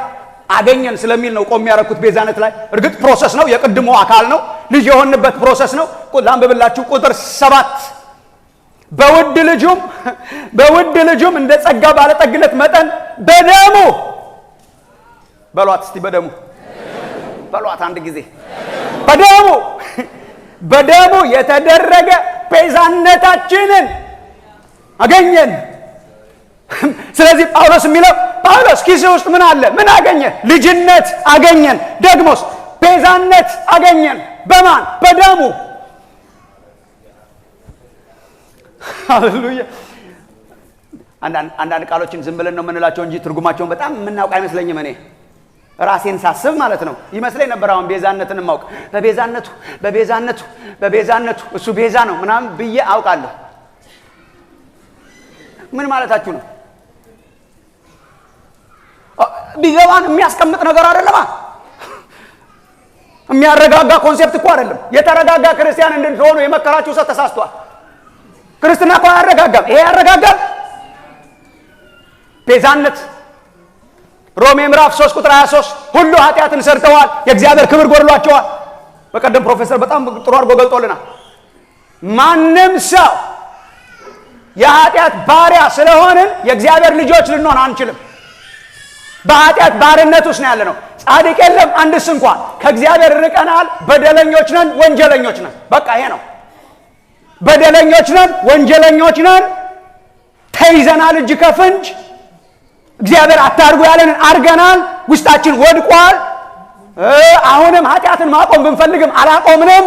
አገኘን ስለሚል ነው ቆም ያረኩት ቤዛነት ላይ። እርግጥ ፕሮሰስ ነው፣ የቅድሞ አካል ነው፣ ልጅ የሆንበት ፕሮሰስ ነው። ላንብብላችሁ ቁጥር 7 በውድ ልጁም እንደ ጸጋ ባለጠግነት መጠን በደሙ በሏት እስቲ በደሙ በሏት አንድ ጊዜ በደሙ የተደረገ ቤዛነታችንን አገኘን። ስለዚህ ጳውሎስ ኪስ ውስጥ ምን አለ? ምን አገኘ? ልጅነት አገኘን። ደግሞስ ቤዛነት አገኘን። በማን? በደሙ። ሃሌሉያ። አንዳንድ ቃሎችን ዝም ብለን ነው የምንላቸው እንጂ ትርጉማቸውን በጣም የምናውቅ አይመስለኝም። እኔ ራሴን ሳስብ ማለት ነው ይመስለኝ ነበር አሁን ቤዛነትን ማውቅ በቤዛነቱ እሱ ቤዛ ነው ምናምን ብዬ አውቃለሁ። ምን ማለታችሁ ነው? ቢገባን የሚያስቀምጥ ነገር አይደለም። የሚያረጋጋ ኮንሴፕት እኮ አይደለም። የተረጋጋ ክርስቲያን እንድንሆኑ የመከራችሁ ሰው ተሳስቷል። ክርስትና እኮ አያረጋጋም። ይሄ ያረጋጋል። ቤዛነት ሮሜ ምዕራፍ 3 ቁጥር 23 ሁሉ ኃጢአትን ሰርተዋል የእግዚአብሔር ክብር ጎድሏቸዋል። በቀደም ፕሮፌሰር በጣም ጥሩ አድርጎ ገልጦልናል። ማንም ሰው የኃጢአት ባሪያ ስለሆንን የእግዚአብሔር ልጆች ልንሆን አንችልም። በኃጢአት ባርነት ውስጥ ነው ያለነው። ጻድቅ የለም አንድስ እንኳን። ከእግዚአብሔር ርቀናል። በደለኞች ነን፣ ወንጀለኞች ነን። በቃ ይሄ ነው። በደለኞች ነን፣ ወንጀለኞች ነን። ተይዘናል እጅ ከፍንጅ። እግዚአብሔር አታርጉ ያለንን አርገናል። ውስጣችን ወድቋል። አሁንም ኃጢአትን ማቆም ብንፈልግም አላቆምንም።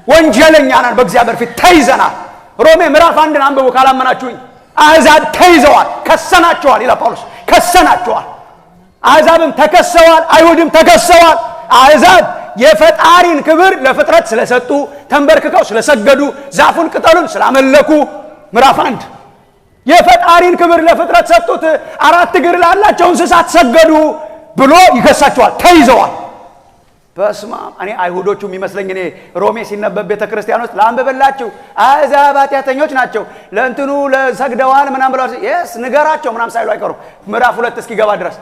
ወንጀለኛ ነን፣ በእግዚአብሔር ፊት ተይዘናል። ሮሜ ምዕራፍ 1 አንብቡ ካላመናችሁኝ። አሕዛብ ተይዘዋል፣ ከሰናቸዋል ይላል ጳውሎስ። ከሰናቸዋል። አሕዛብም ተከሰዋል፣ አይሁድም ተከሰዋል። አሕዛብ የፈጣሪን ክብር ለፍጥረት ስለሰጡ፣ ተንበርክከው ስለሰገዱ፣ ዛፉን ቅጠሉን ስላመለኩ ምዕራፍ 1 የፈጣሪን ክብር ለፍጥረት ሰጡት፣ 4 እግር ላላቸው እንስሳት ሰገዱ ብሎ ይከሳቸዋል። ተይዘዋል። በስማ እኔ አይሁዶቹ የሚመስለኝ እኔ ሮሜ ሲነበብ ቤተክርስቲያን ውስጥ ላንብብላችሁ አሕዛብ ኃጢአተኞች ናቸው ለእንትኑ ለሰግደዋል ምናምን ብለው ንገራቸው ምናምን ሳይሉ አይቀሩም ምዕራፍ 2 እስኪገባ ድረስ።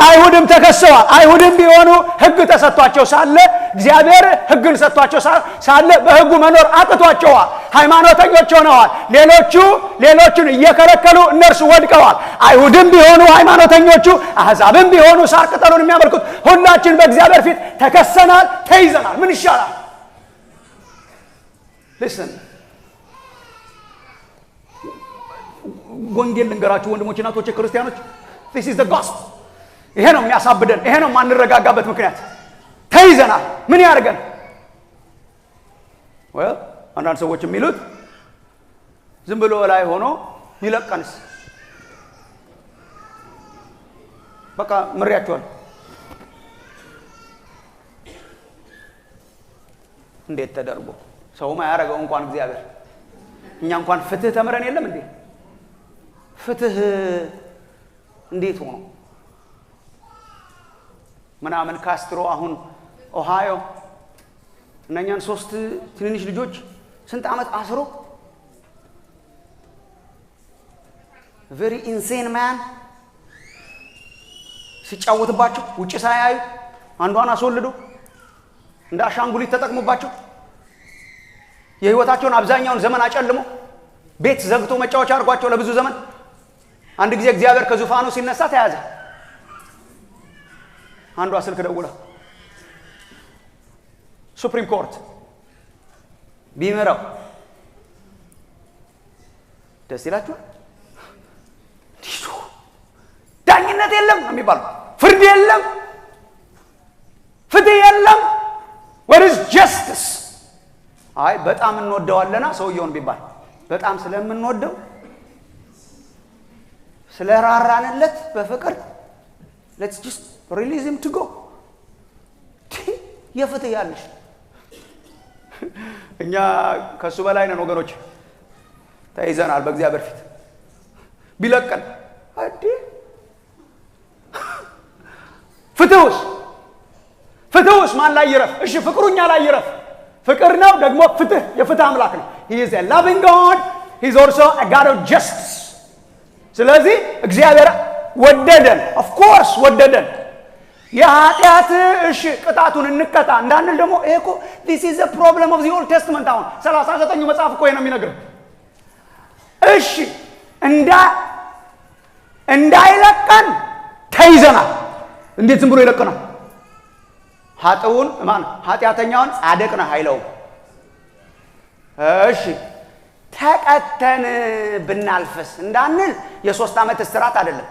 አይሁድም ተከሰዋል። አይሁድም ቢሆኑ ሕግ ተሰጥቷቸው ሳለ እግዚአብሔር ሕግን ሰጥቷቸው ሳለ በሕጉ መኖር አቅቷቸዋል። ሃይማኖተኞች ሆነዋል። ሌሎቹን እየከለከሉ እነርሱ ወድቀዋል። አይሁድም ቢሆኑ ሃይማኖተኞቹ፣ አሕዛብም ቢሆኑ ሳር ቅጠሉን የሚያመልኩት ሁላችን በእግዚአብሔር ፊት ተከሰናል፣ ተይዘናል። ምን ይሻላል? listen ወንጌል ልንገራችሁ ወንድሞቼ፣ እናቶቼ፣ ክርስቲያኖች this is the gospel። ይሄ ነው የሚያሳብደን። ይሄ ነው ማንረጋጋበት ምክንያት። ተይዘናል። ምን ያርገን? አንዳንድ ሰዎች የሚሉት ዝም ብሎ ላይ ሆኖ ይለቀንስ። በቃ ምሪያቸዋል። እንዴት ተደርጎ ሰው ማያረጋው እንኳን እግዚአብሔር። እኛ እንኳን ፍትህ ተምረን የለም እንዴ? ፍትህ እንዴት ሆኖ ምናምን ካስትሮ አሁን ኦሃዮ እነኛን 3 ትንንሽ ልጆች ስንት ዓመት አስሮ very insane man ሲጫወትባቸው ውጭ ሳያዩ አንዷን አስወልዶ እንደ አሻንጉሊት ተጠቅሞባቸው የህይወታቸውን አብዛኛውን ዘመን አጨልሞ ቤት ዘግቶ መጫወቻ አድርጓቸው ለብዙ ዘመን አንድ ጊዜ እግዚአብሔር ከዙፋኑ ሲነሳ ተያዘ። አንዷ ስልክ ደውላ ሱፕሪም ኮርት ቢመራው ደስ ይላችኋል? ዳኝነት የለም የሚባለው ፍርድ የለም ፍትህ የለም what is justice አይ በጣም እንወደዋለና ሰውየውን ቢባል በጣም ስለምንወደው ስለራራንለት በፍቅር let's just release him to go የፍትህ ያለሽ እኛ ከሱ በላይ ነን ወገኖች ተይዘናል በእግዚአብሔር ፊት ቢለቀን አዲ ፍትህስ ማን ላይ ይረፍ? እሺ ፍቅሩኛ ላይ ይረፍ። ፍቅር ነው ደግሞ ፍትህ የፍትህ አምላክ ነው። he is a loving God, he is also a God of justice። ስለዚህ እግዚአብሔር ወደደን፣ of course ወደደን። የኃጢአት እሺ ቅጣቱን እንቀጣ እንዳንል ደግሞ እኮ this is a problem of the Old Testament አሁን 39ኙ መጽሐፍ እኮ ነው የሚነግረን። እሺ እንዳይለቀን ተይዘናል። እንዴት ዝም ብሎ ይለቀናል? ኃጥኡን ማን ኃጢአተኛውን ጻድቅ ነህ አይለውም። እሺ ተቀተን ብናልፈስ እንዳንል የ3 ዓመት እስራት አይደለም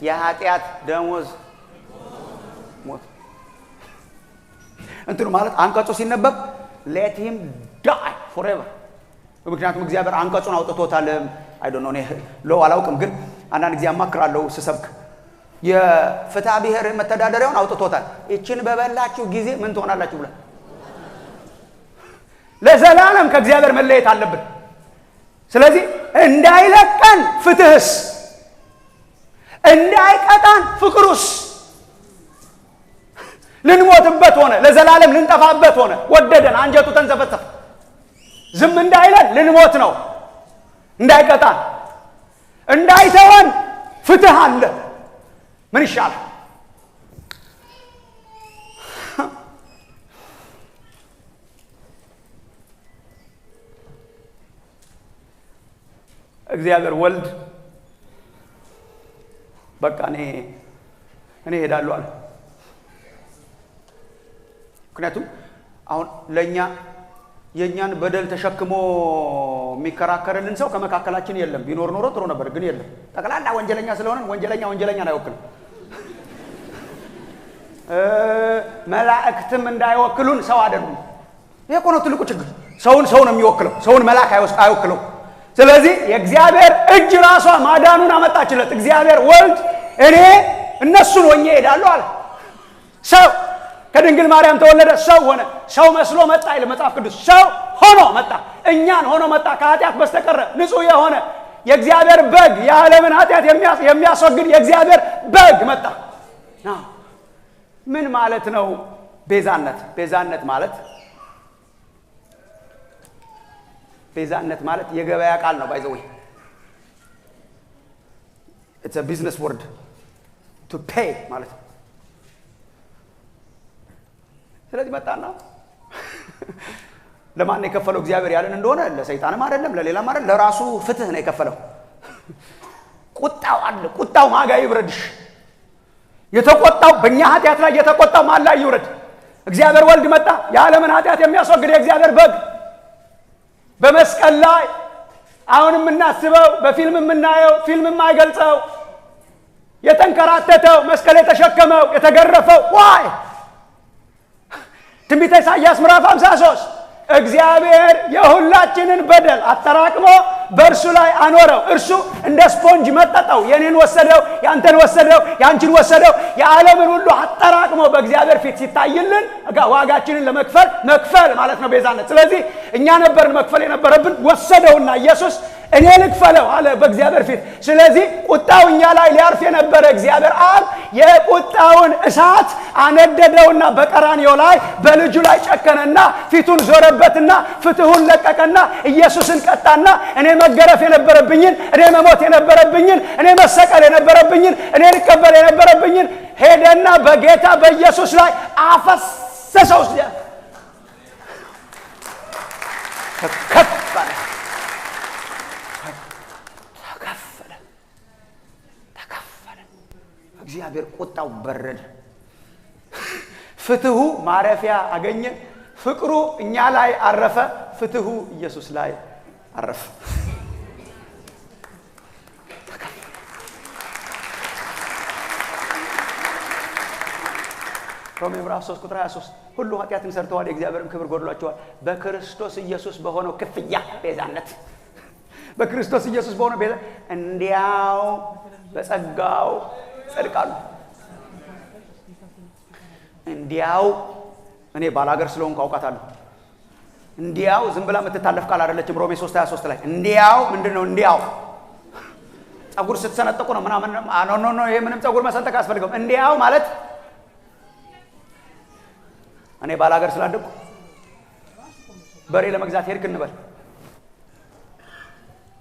የኃጢአት ደሞዝ ሞት። እንትኑ ማለት አንቀጹ ሲነበብ let him die forever። ምክንያቱም እግዚአብሔር አንቀጹን አውጥቶታል። I don't know ለው አላውቅም ግን አንዳንድ ጊዜ አማክራለሁ ስሰብክ የፍትሐ ብሔር መተዳደሪያውን አውጥቶታል። እቺን በበላችሁ ጊዜ ምን ትሆናላችሁ ብለ ለዘላለም ከእግዚአብሔር መለየት አለብን። ስለዚህ እንዳይለቀን ፍትህስ እንዳይቀጣን ፍቅሩስ ልንሞትበት ሆነ ለዘላለም ልንጠፋበት ሆነ ወደደን አንጀቱ ተንዘፈዘፈ ዝም እንዳይለን ልንሞት ነው እንዳይቀጣን እንዳይተወን ፍትህ አለ ምን ይሻላል? እግዚአብሔር ወልድ በቃ እኔ ሄዳለሁ አለ። ምክንያቱም አሁን ለኛ የኛን በደል ተሸክሞ የሚከራከርልን ሰው ከመካከላችን የለም። ቢኖር ኖሮ ጥሩ ነበር ግን የለም። ጠቅላላ ወንጀለኛ ስለሆነ ወንጀለኛን አይወክልም። መላእክትም እንዳይወክሉን ሰው አይደሉም። ይሄ እኮ ነው ትልቁ ችግር። ሰው ነው የሚወክለው፣ ሰውን መልአክ አይወክለው። ስለዚህ የእግዚአብሔር እጅ ራሷ ማዳኑን አመጣችለት። እግዚአብሔር ወልድ እኔ እነሱን ሆኜ ሄዳለሁ አለ። ሰው ከድንግል ማርያም ተወለደ፣ ሰው ሆነ። ሰው መስሎ መጣ ይላል መጽሐፍ ቅዱስ። ሰው ሆኖ መጣ፣ እኛን ሆኖ መጣ። ከኃጢአት በስተቀር ንጹህ የሆነ የእግዚአብሔር በግ የዓለምን ኃጢአት የሚያስወግድ የእግዚአብሔር በግ መጣ። ምን ማለት ነው ቤዛነት ማለት የገበያ ቃል ነው። ባይ ዘ ዌይ it's a business word to pay ማለት ነው። ስለዚህ መጣና ለማን የከፈለው እግዚአብሔር ያለን እንደሆነ ለሰይጣንም አይደለም ለሌላም አይደለም ለራሱ ፍትህ ነው የከፈለው። ቁጣው ማጋ ይብረድሽ። የተቆጣው በእኛ ኃጢአት ላይ የተቆጣው ማን ላይ ይውረድ? እግዚአብሔር ወልድ መጣ፣ የዓለምን ኃጢአት የሚያስወግድ የእግዚአብሔር በግ በመስቀል ላይ አሁን የምናስበው በፊልም የምናየው ፊልም የማይገልጸው የተንከራተተው መስቀል የተሸከመው የተገረፈው ዋይ ትንቢተ ኢሳይያስ ምዕራፍ 53 እግዚአብሔር የሁላችንን በደል አጠራቅሞ በእርሱ ላይ አኖረው። እርሱ እንደ ስፖንጅ መጠጠው። የኔን ወሰደው፣ ያንተን ወሰደው፣ ያንቺን ወሰደው። የዓለምን ሁሉ አጠራቅሞ በእግዚአብሔር ፊት ሲታይልን ዋጋችንን ለመክፈል ማለት ነው ቤዛነት። ስለዚህ እኛ ነበርን መክፈል የነበረብን፣ ወሰደውና ኢየሱስ እኔ ልክፈለው አለ በእግዚአብሔር ፊት። ስለዚህ ቁጣው እኛ ላይ ሊያርፍ የነበረ እግዚአብሔር አብ የቁጣውን እሳት አነደደውና በቀራንዮ ላይ በልጁ ላይ ጨከነና ፊቱን ዞረበትና ፍትሁን ለቀቀና ኢየሱስን ቀጣና እኔ መገረፍ የነበረብኝን፣ እኔ መሞት የነበረብኝን፣ እኔ መሰቀል የነበረብኝን፣ እኔ ልቀበል የነበረብኝን ሄደና በጌታ በኢየሱስ ላይ አፈሰሰው። ተከፈለ። እግዚአብሔር ቁጣው በረደ። ፍትሁ ማረፊያ አገኘ። ፍቅሩ እኛ ላይ አረፈ። ፍትሁ ኢየሱስ ላይ አረፈ። ሮሜ ምዕራፍ 3 ቁጥር 23 ሁሉ ኃጢአትን ሰርተዋል፣ የእግዚአብሔርን ክብር ጎድሏቸዋል። በክርስቶስ ኢየሱስ በሆነው ክፍያ ቤዛነት፣ በክርስቶስ ኢየሱስ በሆነው ቤዛ እንዲያው በጸጋው ጸድቃሉ። እንዲያው እኔ ባላገር ስለሆንኩ አውቃታለሁ። እንዲያው ዝም ብላ የምትታለፍ ቃል አይደለችም። ሮሜ 3:23 ላይ እንዲያው ምንድነው? እንዲያው ጸጉር ስትሰነጠቁ ነው ምናምን ኖ ይሄ ምንም ጸጉር መሰንጠቅ አያስፈልገውም። እንዲያው ማለት እኔ ባላገር ስላደኩ በሬ ለመግዛት ሄድክ እንበል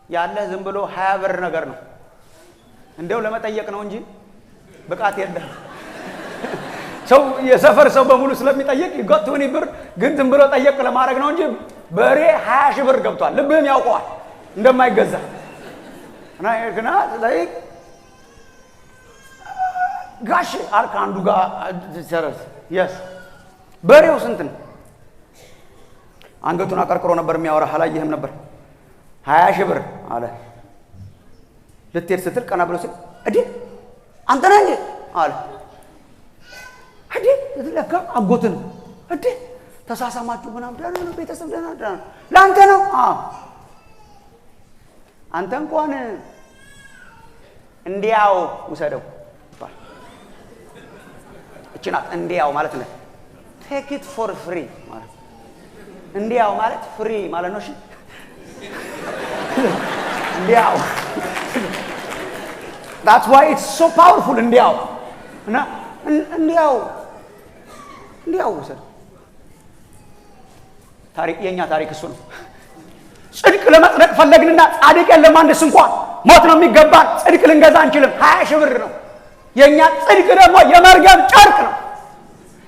ያለ ዝም ብሎ 20 ብር ነገር ነው። እንደው ለመጠየቅ ነው እንጂ ብቃት የለም። ሰው የሰፈር ሰው በሙሉ ስለሚጠይቅ ይጎትውኒ ብር ግን ዝም ብሎ ጠየቅ ለማድረግ ነው እንጂ በሬ 20 ሺህ ብር ገብቷል። ልብህም ያውቀዋል እንደማይገዛ እና ይርግና ላይ ጋሽ አልካ አንዱ ጋር ተሰረስ yes በሬው ስንት ነው? አንገቱን አቀርቅሮ ነበር የሚያወራ። አላየህም ነበር? 20 ሺህ ብር አለ። ልትሄድ ስትል ቀና ብሎ ሲል እዲ አንተ ነህ እንዴ አለ። እዲ ለካ አጎትን እዲ ተሳሳማችሁ ምናምን ደህና ነው ቤተሰብ ደህና ለአንተ ነው። አንተ እንኳን እንዲያው ውሰደው ይባል። እቺ ናት እንዲያው ማለት ነው። take it for free ማለት እንዲያው ማለት ፍሪ ማለት ነው። እሺ እንዲያው that's why it's so powerful እንዲያው እና እንዲያው ወሰድ ታሪክ የኛ ታሪክ እሱ ነው። ጽድቅ ለመጽደቅ ፈለግንና ጻድቅ የለም አንድስ እንኳን ሞት ነው የሚገባን። ጽድቅ ልንገዛ አንችልም። 20 ሺህ ብር ነው የኛ ጽድቅ። ደግሞ የመርገም ጨርቅ ነው።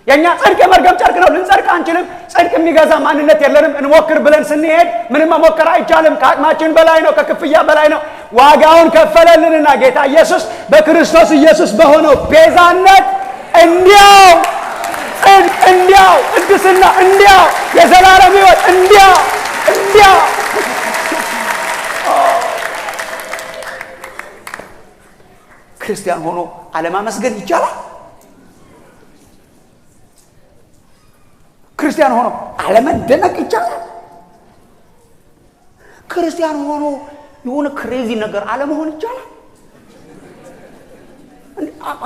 የኛ ጽድቅ የመርገም ጨርቅ ነው። ልንጸድቅ አንችልም። ጽድቅ የሚገዛ ማንነት የለንም። እንሞክር ብለን ስንሄድ ምንም መሞከር አይቻልም። ከአቅማችን በላይ ነው። ከክፍያ በላይ ነው። ዋጋውን ከፈለልንና ጌታ ኢየሱስ በክርስቶስ ኢየሱስ በሆነው ቤዛነት እንዲያው ጽድቅ፣ እንዲያው ቅድስና፣ እንዲያው የዘላለም ሕይወት እንዲያው ክርስቲያን ሆኖ አለማመስገን ይቻላል? ክርስቲያን ሆኖ አለመደነቅ ይቻላል? ክርስቲያን ሆኖ የሆነ ክሬዚ ነገር አለመሆን ይቻላል?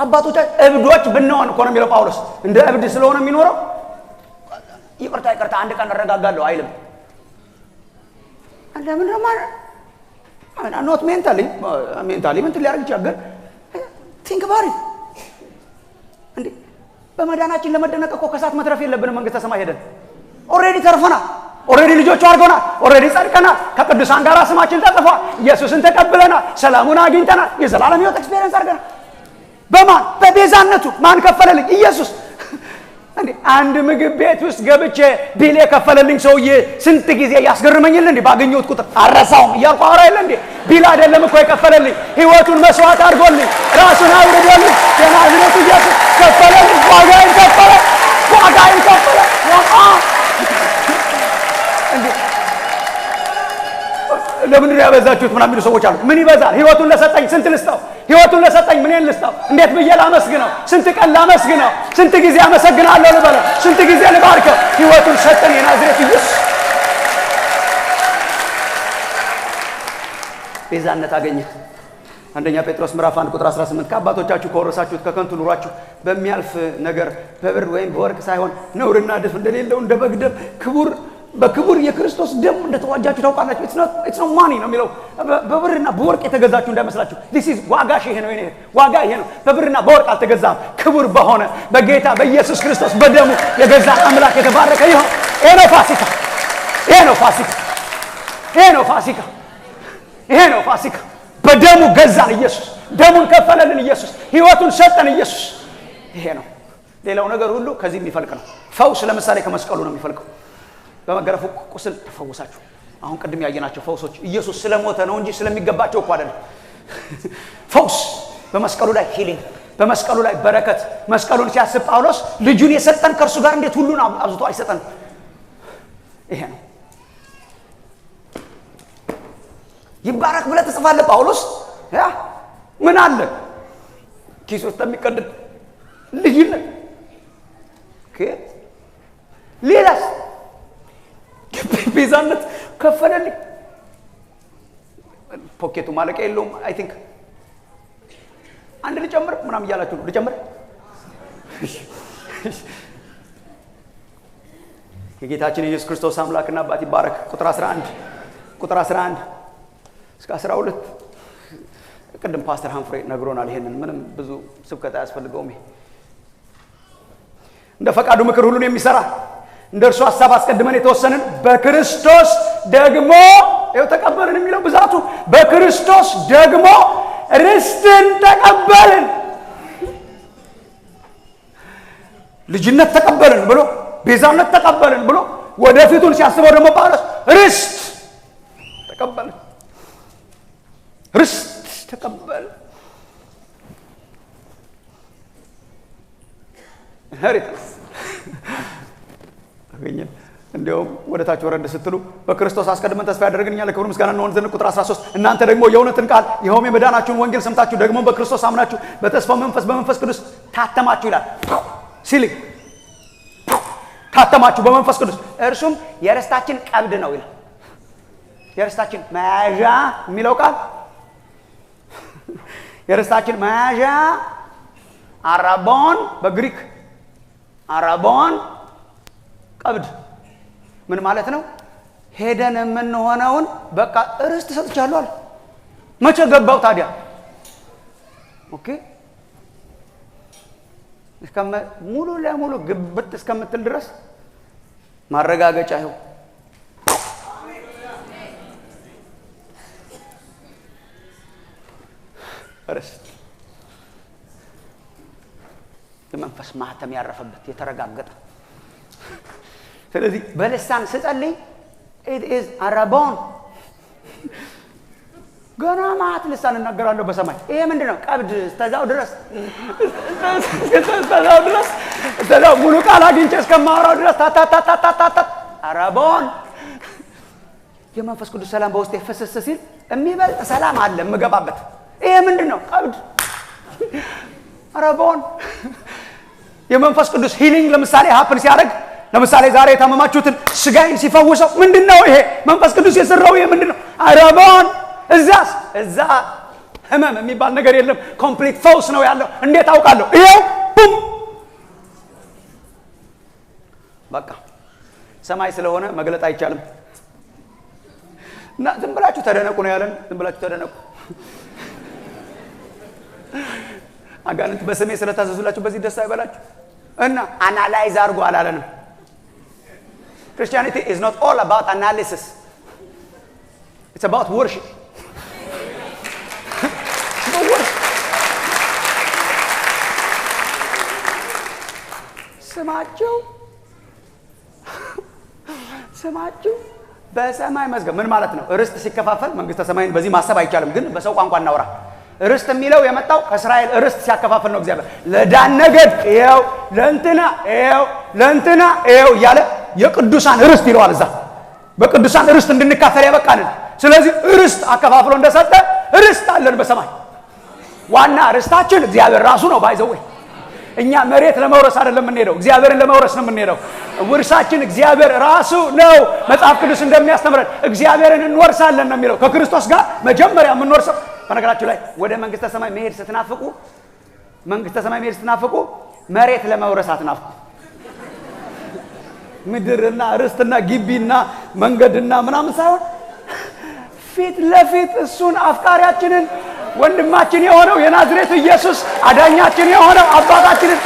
አባቶቻችን እብዶች ብንሆን እኮ ነው የሚለው ጳውሎስ። እንደ እብድ ስለሆነ የሚኖረው ይቅርታ አንድ ቀን እረጋጋለሁ አይልም። ለምን ኖት ሜንታሊ ምን ሊያደርግ ይችላል? ግን ቲንክ ባሪ እንዴ በመዳናችን ለመደነቅ እኮ ከሳት መትረፍ የለብንም። መንግስተ ሰማይ ሄደን ኦሬዲ ተርፈናል። ኦሬዲ ልጆቹ አድርገናል። ኦሬዲ ጸድቀናል። ከቅዱሳን ጋር ስማችን ተጽፏል። ኢየሱስን ተቀብለናል። ሰላሙን አግኝተናል። የዘላለም ሕይወት ኤክስፒሪየንስ አድርገናል። በማን በቤዛነቱ ማን ከፈለልኝ? ኢየሱስ። እንዴ አንድ ምግብ ቤት ውስጥ ገብቼ ቢል የከፈለልኝ ሰውዬ ስንት ጊዜ ያስገርመኛል። እንዴ ባገኘሁት ቁጥር አረሳውም እያልኩ አወራ የለ እንዴ። ቢል አይደለም እኮ የከፈለልኝ፣ ህይወቱን መስዋዕት አድርጎልኝ ራሱን አውርዶልኝ የናዝሬቱ ኢየሱስ ከፈለልኝ። ዋጋዬን ከፈለ። ለምንድን ያበዛችሁት ምናምን የሚሉ ሰዎች አሉ። ምን ይበዛል? ህይወቱን ለሰጠኝ ስንት ልስጠው? ህይወቱን ለሰጠኝ ምንን ልስጠው? እንዴት ብዬ ላመስግነው? ስንት ቀን ላመስግነው? ስንት ጊዜ አመሰግናለሁ ልበለው? ስንት ጊዜ ልባርከው? ህይወቱን ሰጠኝ የናዝሬቱ ኢየሱስ። ቤዛነት አገኘ። አንደኛ ጴጥሮስ ምዕራፍ 1 ቁጥር 18 ከአባቶቻችሁ ከወረሳችሁት ከከንቱ ኑሯችሁ በሚያልፍ ነገር በብር ወይም በወርቅ ሳይሆን ነውርና ድፍ እንደሌለው እንደ በግ ደም ክቡር በክብር የክርስቶስ ደም እንደተዋጃችሁ ታውቃላችሁ። it's not money ነው የሚለው። በብርና በወርቅ የተገዛችሁ እንዳይመስላችሁ። this is ዋጋሽ ይሄ ነው። ዋጋ ይሄ ነው። በብርና በወርቅ አልተገዛም። ክብር በሆነ በጌታ በኢየሱስ ክርስቶስ በደሙ የገዛ አምላክ የተባረከ ይሁን። ይሄ ነው ፋሲካ። ይሄ ነው ፋሲካ። ይሄ ነው ፋሲካ። ይሄ ነው ፋሲካ። በደሙ ገዛን ኢየሱስ። ደሙን ከፈለልን ኢየሱስ። ህይወቱን ሰጠን ኢየሱስ። ይሄ ነው። ሌላው ነገር ሁሉ ከዚህ የሚፈልቅ ነው። ፈውስ ለምሳሌ ከመስቀሉ ነው የሚፈልቀው። በመገረፉ ቁስል ተፈወሳችሁ። አሁን ቅድም ያየናቸው ፈውሶች ኢየሱስ ስለሞተ ነው እንጂ ስለሚገባቸው እኮ አይደለም። ፈውስ በመስቀሉ ላይ ሂሊንግ፣ በመስቀሉ ላይ በረከት። መስቀሉን ሲያስብ ጳውሎስ ልጁን የሰጠን ከእርሱ ጋር እንዴት ሁሉን አብዝቶ አይሰጠን? ይሄ ነው። ይባረክ ብለህ ተጽፋለህ ጳውሎስ። ያ ምን አለ ኪስ ውስጥ የሚቀድድ ልጅነት ሌላስ ቤዛነት ከፈለልኝ። ፖኬቱ ማለቂያ የለውም። አይ ቲንክ አንድ ልጨምር ምናምን እያላችሁ ነው። ልጨምር። የጌታችን ኢየሱስ ክርስቶስ አምላክና አባት ይባረክ። ቁጥር 11 እስከ 12 ቅድም ፓስተር ሃምፍሬ ነግሮናል። ይሄንን ምንም ብዙ ስብከት አያስፈልገውም። እንደ ፈቃዱ ምክር ሁሉን የሚሰራ እንደ እርሱ ሐሳብ አስቀድመን የተወሰንን በክርስቶስ ደግሞ ይኸው ተቀበልን የሚለው ብዛቱ በክርስቶስ ደግሞ ርስትን ተቀበልን። ልጅነት ተቀበልን ብሎ ቤዛነት ተቀበልን ብሎ ወደፊቱን ሲያስበው ደግሞ ጳውሎስ ርስት ተቀበልን። ርስት ተቀበልን። ኢንሄሪታንስ አገኘን። እንዲያውም ወደ ታች ወረድ ስትሉ በክርስቶስ አስቀድመን ተስፋ ያደረግን እኛ ለክብሩ ምስጋና እንሆን ዘንድ ቁጥር 13 እናንተ ደግሞ የእውነትን ቃል ይኸውም የመዳናችሁን ወንጌል ሰምታችሁ ደግሞ በክርስቶስ አምናችሁ በተስፋው መንፈስ በመንፈስ ቅዱስ ታተማችሁ ይላል። ሲልክ ታተማችሁ በመንፈስ ቅዱስ እርሱም የርስታችን ቀብድ ነው ይላል። የርስታችን መያዣ የሚለው ቃል የርስታችን መያዣ አራቦን በግሪክ አራቦን ቀብድ ምን ማለት ነው? ሄደን የምንሆነውን በቃ ርስት ሰጥቻለሁ አለ። መቼ ገባው ታዲያ? ኦኬ ሙሉ ለሙሉ ግብት እስከምትል ድረስ ማረጋገጫ ይኸው። ርስት የመንፈስ ማህተም ያረፈበት የተረጋገጠ። ስለዚህ በልሳን ስጸልይ it is arabon ገና ማት ልሳን እናገራለሁ በሰማይ። ይሄ ምንድነው? ቀብድ ተዛው ድረስ ተዛው ሙሉ ቃል አግኝቼ እስከማወራው ድረስ ታታታታታታ አራቦን የመንፈስ ቅዱስ ሰላም በውስጤ ፈሰሰ ሲል የሚበልጥ ሰላም አለ የምገባበት። ይሄ ምንድነው? ቀብድ አራቦን የመንፈስ ቅዱስ ሂሊንግ ለምሳሌ ሀፕን ሲያደርግ ለምሳሌ ዛሬ የታመማችሁትን ስጋይን ሲፈውሰው ምንድነው? ይሄ መንፈስ ቅዱስ የሰራው ይሄ ምንድነው? አራቦን እዛ ህመም የሚባል ነገር የለም። ኮምፕሊት ፈውስ ነው ያለው። እንዴት አውቃለሁ? ይሄው ቡም በቃ ሰማይ ስለሆነ መግለጥ አይቻልም። እና ዝም ብላችሁ ተደነቁ ነው ያለን። ዝም ብላችሁ ተደነቁ። አጋንንት በስሜ ስለታዘዙላችሁ በዚህ ደስ አይበላችሁ እና አናላይዝ አድርጉ አላለንም። Christianity is not all about analysis. It's about worship. ስማችሁ በሰማይ መዝገብ ምን ማለት ነው? ርስት ሲከፋፈል መንግስተ ሰማይን በዚህ ማሰብ አይቻልም፣ ግን በሰው ቋንቋ እናውራ። ርስት የሚለው የመጣው ከእስራኤል ርስት ሲያከፋፈል ነው። እግዚአብሔር ለዳን ነገድ ይኸው ለእንትና ይኸው እያለ የቅዱሳን ርስት ይለዋል። እዛ በቅዱሳን ርስት እንድንካፈል ያበቃልን። ስለዚህ ርስት አከፋፍሎ እንደሰጠ ርስት አለን በሰማይ። ዋና ርስታችን እግዚአብሔር ራሱ ነው። ባይዘው እኛ መሬት ለመውረስ አይደለም የምንሄደው፣ እግዚአብሔርን ለመውረስ ነው የምንሄደው። ውርሳችን እግዚአብሔር ራሱ ነው። መጽሐፍ ቅዱስ እንደሚያስተምረን እግዚአብሔርን እንወርሳለን ነው የሚለው። ከክርስቶስ ጋር መጀመሪያ የምንወርሰው በነገራችሁ ላይ ወደ መንግስተ ሰማይ መሄድ ስትናፍቁ መሬት ለመውረስ አትናፍቁ። ምድርና ርስትና ግቢና መንገድና ምናምን ሳይሆን ፊት ለፊት እሱን አፍቃሪያችንን ወንድማችን የሆነው የናዝሬቱ ኢየሱስ አዳኛችን የሆነው አባታችንን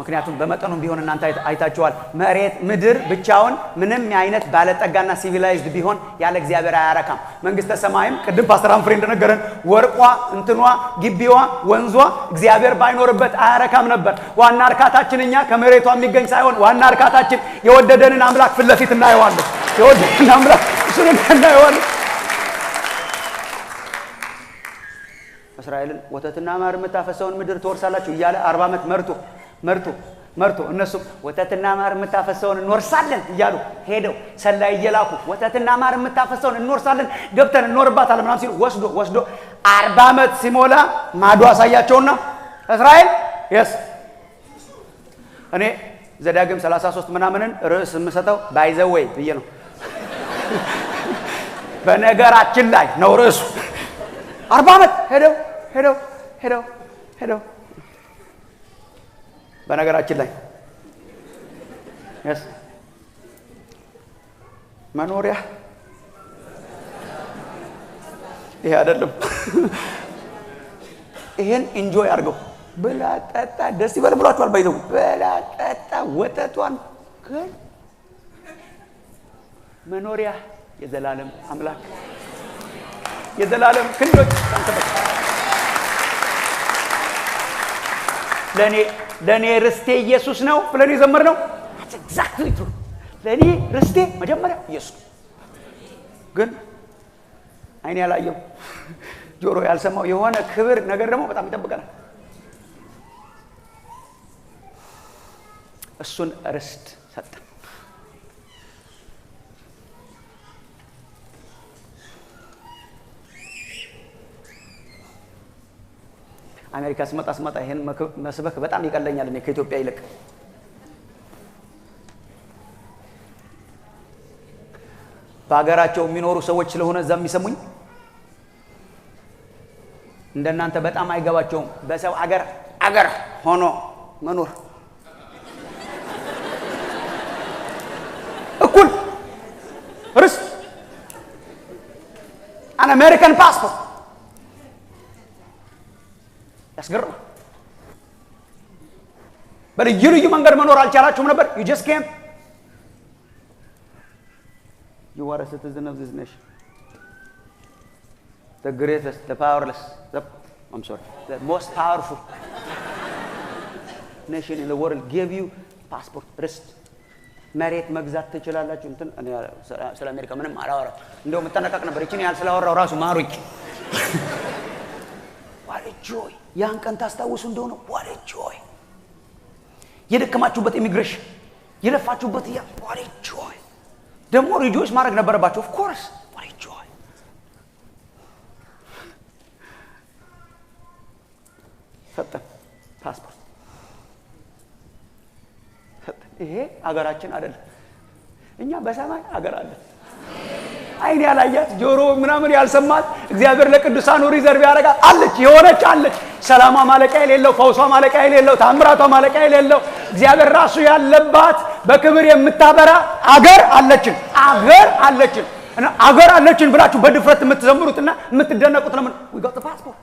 ምክንያቱም በመጠኑም ቢሆን እናንተ አይታችኋል መሬት ምድር ብቻውን ምንም አይነት ባለጠጋና ሲቪላይዝድ ቢሆን ያለ እግዚአብሔር አያረካም መንግስተ ሰማይም ቅድም ፓስተር አንፍሬ እንደነገረን ወርቋ እንትኗ ግቢዋ ወንዟ እግዚአብሔር ባይኖርበት አያረካም ነበር ዋና እርካታችን እኛ ከመሬቷ የሚገኝ ሳይሆን ዋና እርካታችን የወደደንን አምላክ ፊት ለፊት እናየዋለን የወደደንን አምላክ እሱን እናየዋለን እስራኤልን ወተትና ማር የምታፈሰውን ምድር ትወርሳላችሁ እያለ 40 ዓመት መርቶ እነሱ ወተትና ማር የምታፈሰውን እንወርሳለን እያሉ ሄደው ሰላይ እየላኩ ወተትና ማር የምታፈሰውን እንወርሳለን ገብተን እንኖርባታለን ምናምን ሲሉ ወስዶ 40 ዓመት ሲሞላ ማዶ አሳያቸውና እስራኤል yes እኔ ዘዳግም 33 ምናምንን ርዕስ የምሰጠው ባይዘወይ ብዬ ነው በነገራችን ላይ ነው ርዕሱ 40 ዓመት ሄደው በነገራችን ላይ yes መኖሪያ ይሄ አይደለም ይሄን ኢንጆይ አድርገው ብላ ጠጣ ደስ ይበል ብሏቸዋል ባይዘው ብላ ጠጣ ወተቷን ግን መኖሪያ የዘላለም አምላክ የዘላለም ክንዶች ታንተበ ለኔ ርስቴ ኢየሱስ ነው ብለን የዘመርነው that's exactly true ለኔ ርስቴ መጀመሪያ ኢየሱስ ግን አይኔ ያላየው ጆሮ ያልሰማው የሆነ ክብር ነገር ደግሞ በጣም ይጠብቀናል እሱን ርስት ሰጠን አሜሪካ ስመጣ ይሄን መስበክ በጣም ይቀለኛል እኔ ከኢትዮጵያ ይልቅ በአገራቸው የሚኖሩ ሰዎች ስለሆነ እዛ የሚሰሙኝ እንደናንተ በጣም አይገባቸውም በሰው አገር ሆኖ መኖር እኩል ርስት an American passport ያስገርም በልዩ መንገድ መኖር አልቻላችሁም ነበር you just came you are a citizen of this nation the greatest the powerless I'm sorry the most powerful nation in the world gave you passport ርስት መሬት መግዛት ትችላላችሁ እንትን እኔ ስለ አሜሪካ ምንም አላወራም እንደውም ተነቀቅ ነበር እቺን ያህል ስላወራው ራሱ ማሩኝ what a joy ያን ቀን ታስታውሱ እንደሆነ what a joy የደከማችሁበት ኢሚግሬሽን የለፋችሁበት ያ what a joy ደግሞ ሪጆይስ ማድረግ ነበረባችሁ of course what a joy ሰጠን ፓስፖርት ይሄ አገራችን አይደለም እኛ በሰማይ አገር አለ አይን ያላያት ጆሮ ምናምን ያልሰማት እግዚአብሔር ለቅዱሳኑ ሪዘርቭ ያደርጋት አለች የሆነች አለች ሰላማ ማለቂያ የሌለው ፈውሷ ማለቂያ የሌለው ታምራቷ ማለቂያ የሌለው እግዚአብሔር ራሱ ያለባት በክብር የምታበራ አገር አለችን እና አገር አለችን ብላችሁ በድፍረት የምትዘምሩትና የምትደነቁት ለምን we got the passport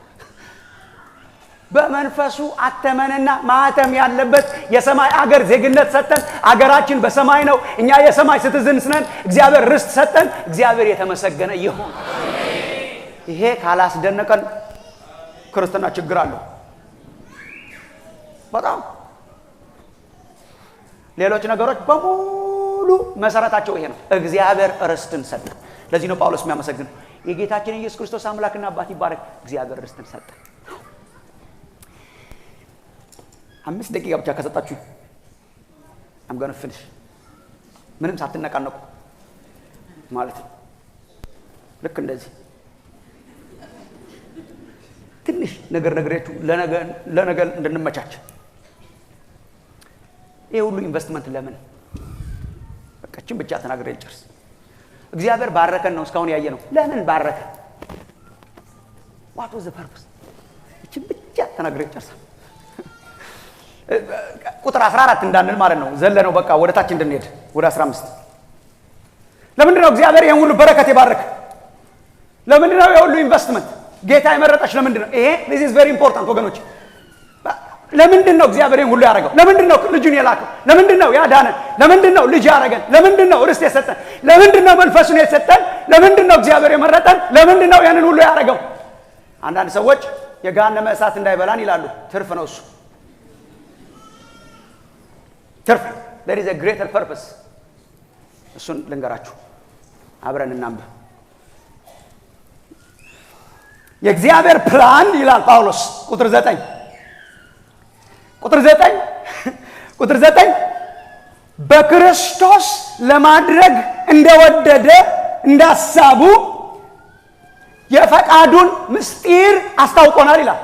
በመንፈሱ አተመንና ማህተም ያለበት የሰማይ አገር ዜግነት ሰጠን አገራችን በሰማይ ነው እኛ የሰማይ ሲቲዝንስ ነን እግዚአብሔር ርስት ሰጠን እግዚአብሔር የተመሰገነ ይሁን ይሄ ካላስደነቀን ክርስትና ችግር አለው በጣም ሌሎች ነገሮች በሙሉ መሰረታቸው ይሄ ነው እግዚአብሔር ርስትን ሰጠን ለዚህ ነው ጳውሎስ የሚያመሰግነው የጌታችን ኢየሱስ ክርስቶስ አምላክና አባት ይባረክ እግዚአብሔር ርስትን ሰጠን 5 ደቂቃ ብቻ ከሰጣችሁ I'm going to finish ምንም ሳትነቃነቁ ማለት ነው ልክ እንደዚህ ትንሽ ነገር ነግሬያችሁ ለነገ እንድንመቻች ይሄ ሁሉ ኢንቨስትመንት ለምን በቃችን ብቻ ተናግሬ ልጨርስ እግዚአብሔር ባረከን ነው እስካሁን ያየ ነው ለምን ባረከ what was the purpose እቺ ብቻ ተናግሬ ልጨርስ ቁጥር 14 እንዳንል ማለት ነው ዘለነው በቃ ወደ ታች እንድንሄድ ወደ 15 ለምንድን ነው እግዚአብሔር ይሄን ሁሉ በረከት ይባርክ? ለምንድን ነው የሁሉ ኢንቨስትመንት ጌታ የመረጠሽ? ለምንድን ነው ይሄ? this is very important ወገኖች። ለምንድን ነው እግዚአብሔር ይሄን ሁሉ ያደረገው? ለምንድን ነው ልጁን የላከው? ለምንድን ነው ያዳነን? ለምንድን ነው ልጅ ያደረገን? ለምንድን ነው ርስት የሰጠን? ለምንድን ነው መንፈሱን የሰጠን? ለምንድን ነው እግዚአብሔር የመረጠን? ለምንድን ነው ያንን ሁሉ ያደረገው? አንዳንድ ሰዎች የገሃነመ እሳት እንዳይበላን ይላሉ። ትርፍ ነው እሱ፣ ትርፍ። there is a greater purpose። እሱን ልንገራችሁ፣ አብረን እናንብብ። የእግዚአብሔር ፕላን ይላል ጳውሎስ ቁጥር 9 በክርስቶስ ለማድረግ እንደወደደ እንዳሳቡ የፈቃዱን ምስጢር አስታውቆናል ይላል።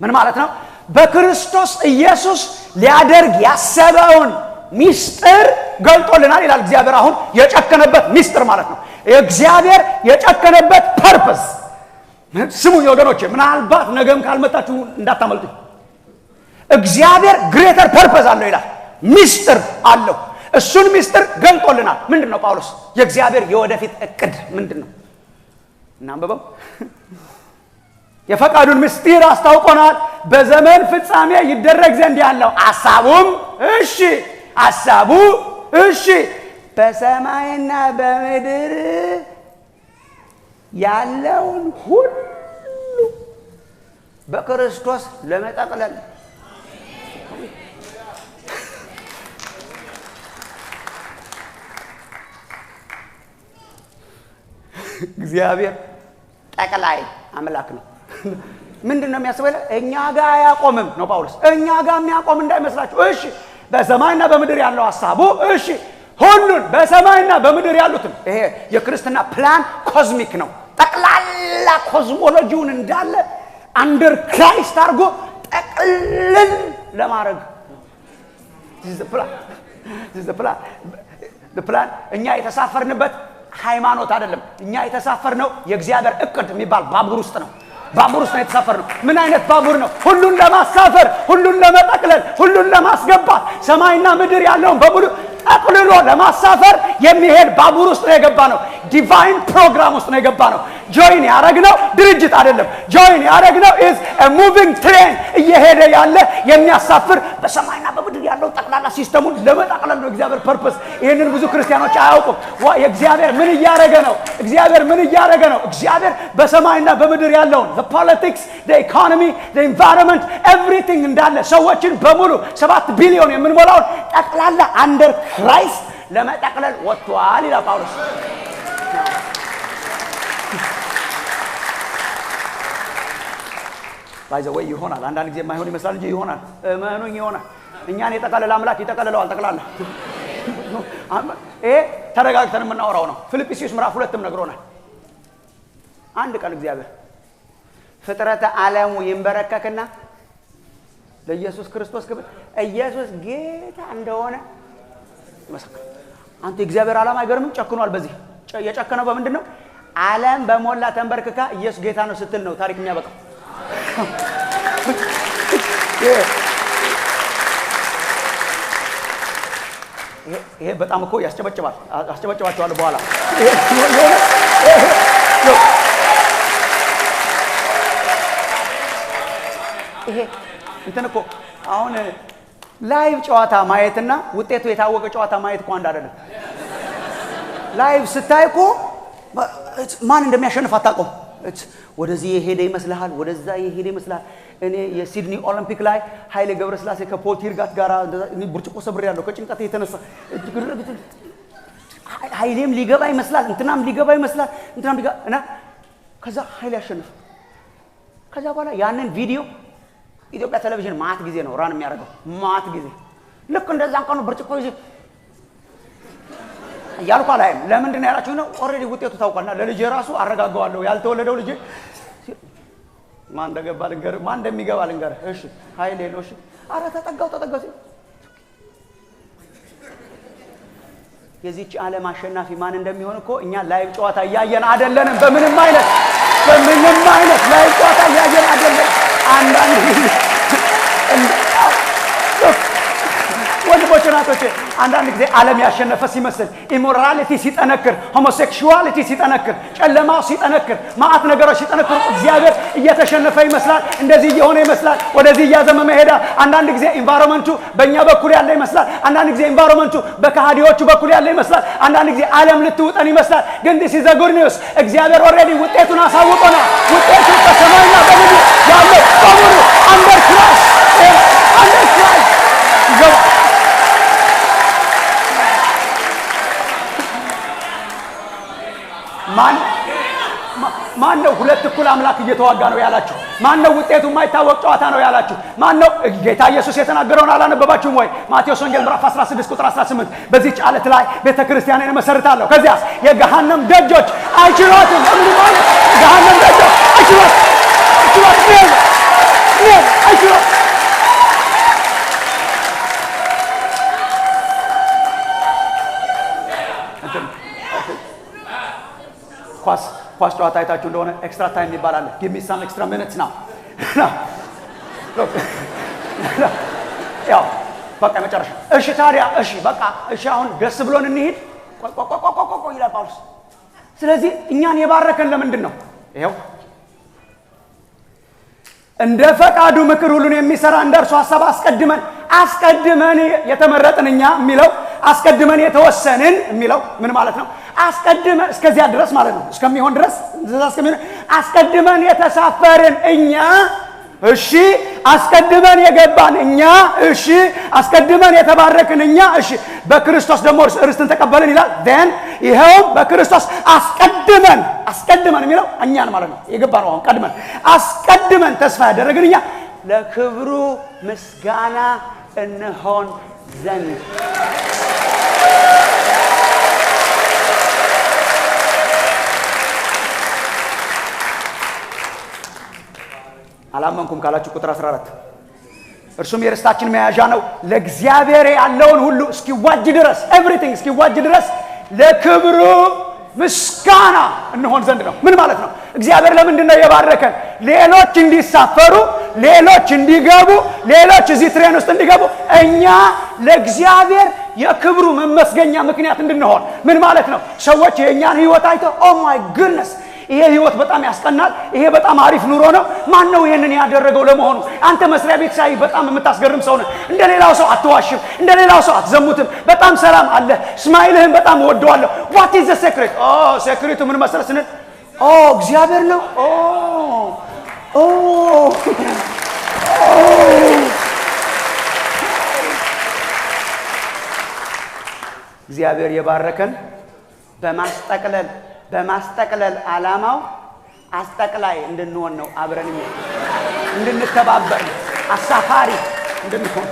ምን ማለት ነው? በክርስቶስ ኢየሱስ ሊያደርግ ያሰበውን ምስጢር ገልጦልናል ይላል። እግዚአብሔር አሁን የጨከነበት ምስጢር ማለት ነው። የእግዚአብሔር የጨከነበት ፐርፐስ። ስሙኝ ወገኖቼ፣ ምናልባት ነገም ካልመጣችሁ እንዳታመልጡ። እግዚአብሔር ግሬተር ፐርፐስ አለው ይላል። ምስጢር አለው። እሱን ምስጢር ገልጦልናል። ምንድነው ጳውሎስ? የእግዚአብሔር የወደፊት እቅድ ምንድነው? እናንብበው። የፈቃዱን ምስጢር አስታውቆናል። በዘመን ፍጻሜ ይደረግ ዘንድ ያለው ሐሳቡም በሰማይና በምድር ያለውን ሁሉ በክርስቶስ ለመጠቅለል እግዚአብሔር ጠቅላይ አምላክ ነው። ምንድነው የሚያስበው? እኛ ጋር አያቆምም ነው ጳውሎስ። እኛ ጋር የሚያቆም እንዳይመስላችሁ። እሺ በሰማይና በምድር ያለው ሐሳቡ ሁሉን በሰማይና በምድር ያሉትን። ይሄ የክርስትና ፕላን ኮዝሚክ ነው። ጠቅላላ ኮዝሞሎጂውን እንዳለ አንደር ክራይስት አድርጎ ጠቅልል ለማድረግ ፕላን። እኛ የተሳፈርንበት ሃይማኖት አይደለም። እኛ የተሳፈርነው የእግዚአብሔር እቅድ የሚባል ባቡር ውስጥ ነው። ባቡር ውስጥ ነው የተሳፈርነው። ምን አይነት ባቡር ነው? ሁሉን ለማሳፈር፣ ሁሉን ለመጠቅለል፣ ሁሉን ለማስገባት፣ ሰማይና ምድር ያለውን በሙሉ ጠቅልሎ ለማሳፈር የሚሄድ ባቡር ውስጥ ነው የገባ ነው። ዲቫይን ፕሮግራም ውስጥ ነው የገባ ነው። ጆይን ያደረግነው ድርጅት አይደለም። ጆይን ያደረግነው is a moving train፣ እየሄደ ያለ የሚያሳፍር በሰማይና በምድር ያለው ጠቅላላ ሲስተሙን ለመጠቅለል ነው እግዚአብሔር ፐርፐስ። ይሄንን ብዙ ክርስቲያኖች አያውቁም። እግዚአብሔር ምን እያደረገ ነው? እግዚአብሔር በሰማይና በምድር ያለውን the politics, the economy, the environment, everything እንዳለ ሰዎችን በሙሉ 7 ቢሊዮን የምንሞላውን ጠቅላላ አንደር ክራይስት ለመጠቅለል ወጥቷል ይላል ጳውሎስ። ባይዘ ወይ ይሆናል። አንዳንድ ጊዜ የማይሆን ይመስላል እንጂ ይሆናል። እመኑኝ ይሆናል። እኛን የጠቀለለ አምላክ ይጠቀልለዋል ጠቅላላ። ይሄ ተረጋግተን የምናወራው ነው። ፊልጵስዩስ ምዕራፍ 2ም ነግሮናል። አንድ ቀን እግዚአብሔር ፍጥረተ ዓለሙ ይንበረከክና ለኢየሱስ ክርስቶስ ክብር ኢየሱስ ጌታ እንደሆነ ይመሰክራል። አንተ እግዚአብሔር ዓላማ አይገርምም? ጨክኗል። በዚህ የጨከነው በምንድን ነው? ዓለም በሞላ ተንበርክካ ኢየሱስ ጌታ ነው ስትል ነው ታሪክ የሚያበቃው። ይሄ በጣም እኮ ያስጨበጭባል። አስጨበጭባቸዋለሁ በኋላ። ይሄ እንትን እኮ አሁን ላይቭ ጨዋታ ማየትና ውጤቱ የታወቀ ጨዋታ ማየት እኮ አንድ አይደለም። ላይቭ ስታይ እኮ ማን እንደሚያሸንፍ አታውቀውም። ወደዚህ የሄደ ይመስልሃል፣ ወደዛ የሄደ ይመስልሃል። እኔ የሲድኒ ኦሎምፒክ ላይ ኃይሌ ገብረስላሴ ከፖል ቲርጋት ጋር ብርጭቆ ሰብሬ ያለው ከጭንቀት የተነሳ ኃይሌም ሊገባ ይመስላል፣ እንትናም ሊገባ ይመስላል፣ እንትናም ሊገባ እና ከዛ ኃይሌ ያሸንፍ። ከዛ በኋላ ያንን ቪዲዮ ኢትዮጵያ ቴሌቪዥን ማት ጊዜ ነው ራን የሚያደርገው። ማት ጊዜ ልክ እንደዛ እንኳን ብርጭቆ ይዤ ያልኳ ላይም ለምንድን ነው ያላችሁ ነው? ኦሬዲ ውጤቱ ታውቋልና ለልጄ ራሱ አረጋጋዋለሁ። ያልተወለደው ልጄ ማን እንደገባ ልንገር፣ ማን እንደሚገባ ልንገር። እሺ ኃይሌ ነው። እሺ አረ ተጠጋው የዚህች ዓለም አሸናፊ ማን እንደሚሆን እኮ እኛ ላይቭ ጨዋታ እያየን አይደለንም። በምንም አይነት ላይቭ ጨዋታ እያየን አይደለም። አንዳንድ ወንድሞችናቶች አንዳንድ ጊዜ ዓለም ያሸነፈ ሲመስል ኢሞራሊቲ ሲጠነክር ሆሞሴክሹዋሊቲ ሲጠነክር ጨለማው ሲጠነክር ማአት ነገሮች ሲጠነክሩ እግዚአብሔር እየተሸነፈ ይመስላል እንደዚህ እየሆነ ይመስላል ወደዚህ እያዘመመ ሄዳ አንዳንድ ጊዜ ኢንቫይሮመንቱ በእኛ በኩል ያለ ይመስላል አንዳንድ ጊዜ ኢንቫይሮመንቱ በካህዲዎቹ በኩል ያለ ይመስላል አንዳንድ ጊዜ ዓለም ልትውጠን ይመስላል ግን this is a good news እግዚአብሔር ኦልሬዲ ውጤቱን አሳውቆናል ውጤቱ በሰማይና በምድር ያለው በሙሉ under Christ ማን ነው ሁለት እኩል አምላክ እየተዋጋ ነው ያላችሁ ማን ነው ውጤቱ የማይታወቅ ጨዋታ ነው ያላችሁ ማን ነው ጌታ ኢየሱስ የተናገረውን አላነበባችሁም ወይ ማቴዎስ ወንጌል ምዕራፍ 16 ቁጥር 18 በዚህ ጫለት ላይ ቤተክርስቲያንን መሰርታለሁ ከዚያስ የገሃነም ደጆች አይችሏትም ማለት የገሃነም ደጆች አይችሏትም ኳስ ጨዋታ አይታችሁ እንደሆነ ኤክስትራ ታይም ይባላል give me some extra minutes now ያው በቃ መጨረሻ እሺ ታዲያ እሺ በቃ እሺ አሁን ደስ ብሎን እንሂድ ቆቆቆቆቆ ይላል ጳውሎስ ስለዚህ እኛን የባረከን ለምንድን ነው ይሄው እንደ ፈቃዱ ምክር ሁሉን የሚሰራ እንደርሱ ሐሳብ አስቀድመን የተመረጥን እኛ የሚለው አስቀድመን የተወሰንን የሚለው ምን ማለት ነው አስቀድመን እስከዚያ ድረስ ማለት ነው እስከሚሆን ድረስ አስቀድመን የተሳፈርን እኛ እሺ አስቀድመን የገባን እኛ እሺ አስቀድመን የተባረክን እኛ እሺ በክርስቶስ ደግሞ ርስትን ተቀበልን ይላል then ይሄው በክርስቶስ አስቀድመን የሚለው እኛን ማለት ነው የገባነው አሁን ቀድመን አስቀድመን ተስፋ ያደረግን እኛ ለክብሩ ምስጋና እንሆን ዘንድ አላመንኩም ካላችሁ ቁጥር 14 እርሱም የርስታችን መያዣ ነው ለእግዚአብሔር ያለውን ሁሉ እስኪዋጅ ድረስ everything እስኪዋጅ ድረስ ለክብሩ ምስጋና እንሆን ዘንድ ነው ምን ማለት ነው እግዚአብሔር ለምንድን ነው የባረከን ሌሎች እንዲሳፈሩ ሌሎች እንዲገቡ ሌሎች እዚህ ትሬን ውስጥ እንዲገቡ እኛ ለእግዚአብሔር የክብሩ መመስገኛ ምክንያት እንድንሆን ምን ማለት ነው ሰዎች የኛን ህይወት አይተው ኦ ማይ ጉድነስ ይሄ ህይወት በጣም ያስቀናል ይሄ በጣም አሪፍ ኑሮ ነው ማን ነው ይሄንን ያደረገው ለመሆኑ አንተ መስሪያ ቤት ሳይ በጣም የምታስገርም ሰው ነህ እንደሌላው ሰው አትዋሽም እንደሌላው ሰው አትዘሙትም በጣም ሰላም አለ ስማይልህን በጣም ወደዋለሁ what is the secret secret ምን መሰለህ ስንል እግዚአብሔር ነው እግዚአብሔር የባረከን በማስጠቅለል ዓላማው አስጠቅላይ እንድንሆን ነው አብረን እንድንተባበር አሳፋሪ እንድንሆን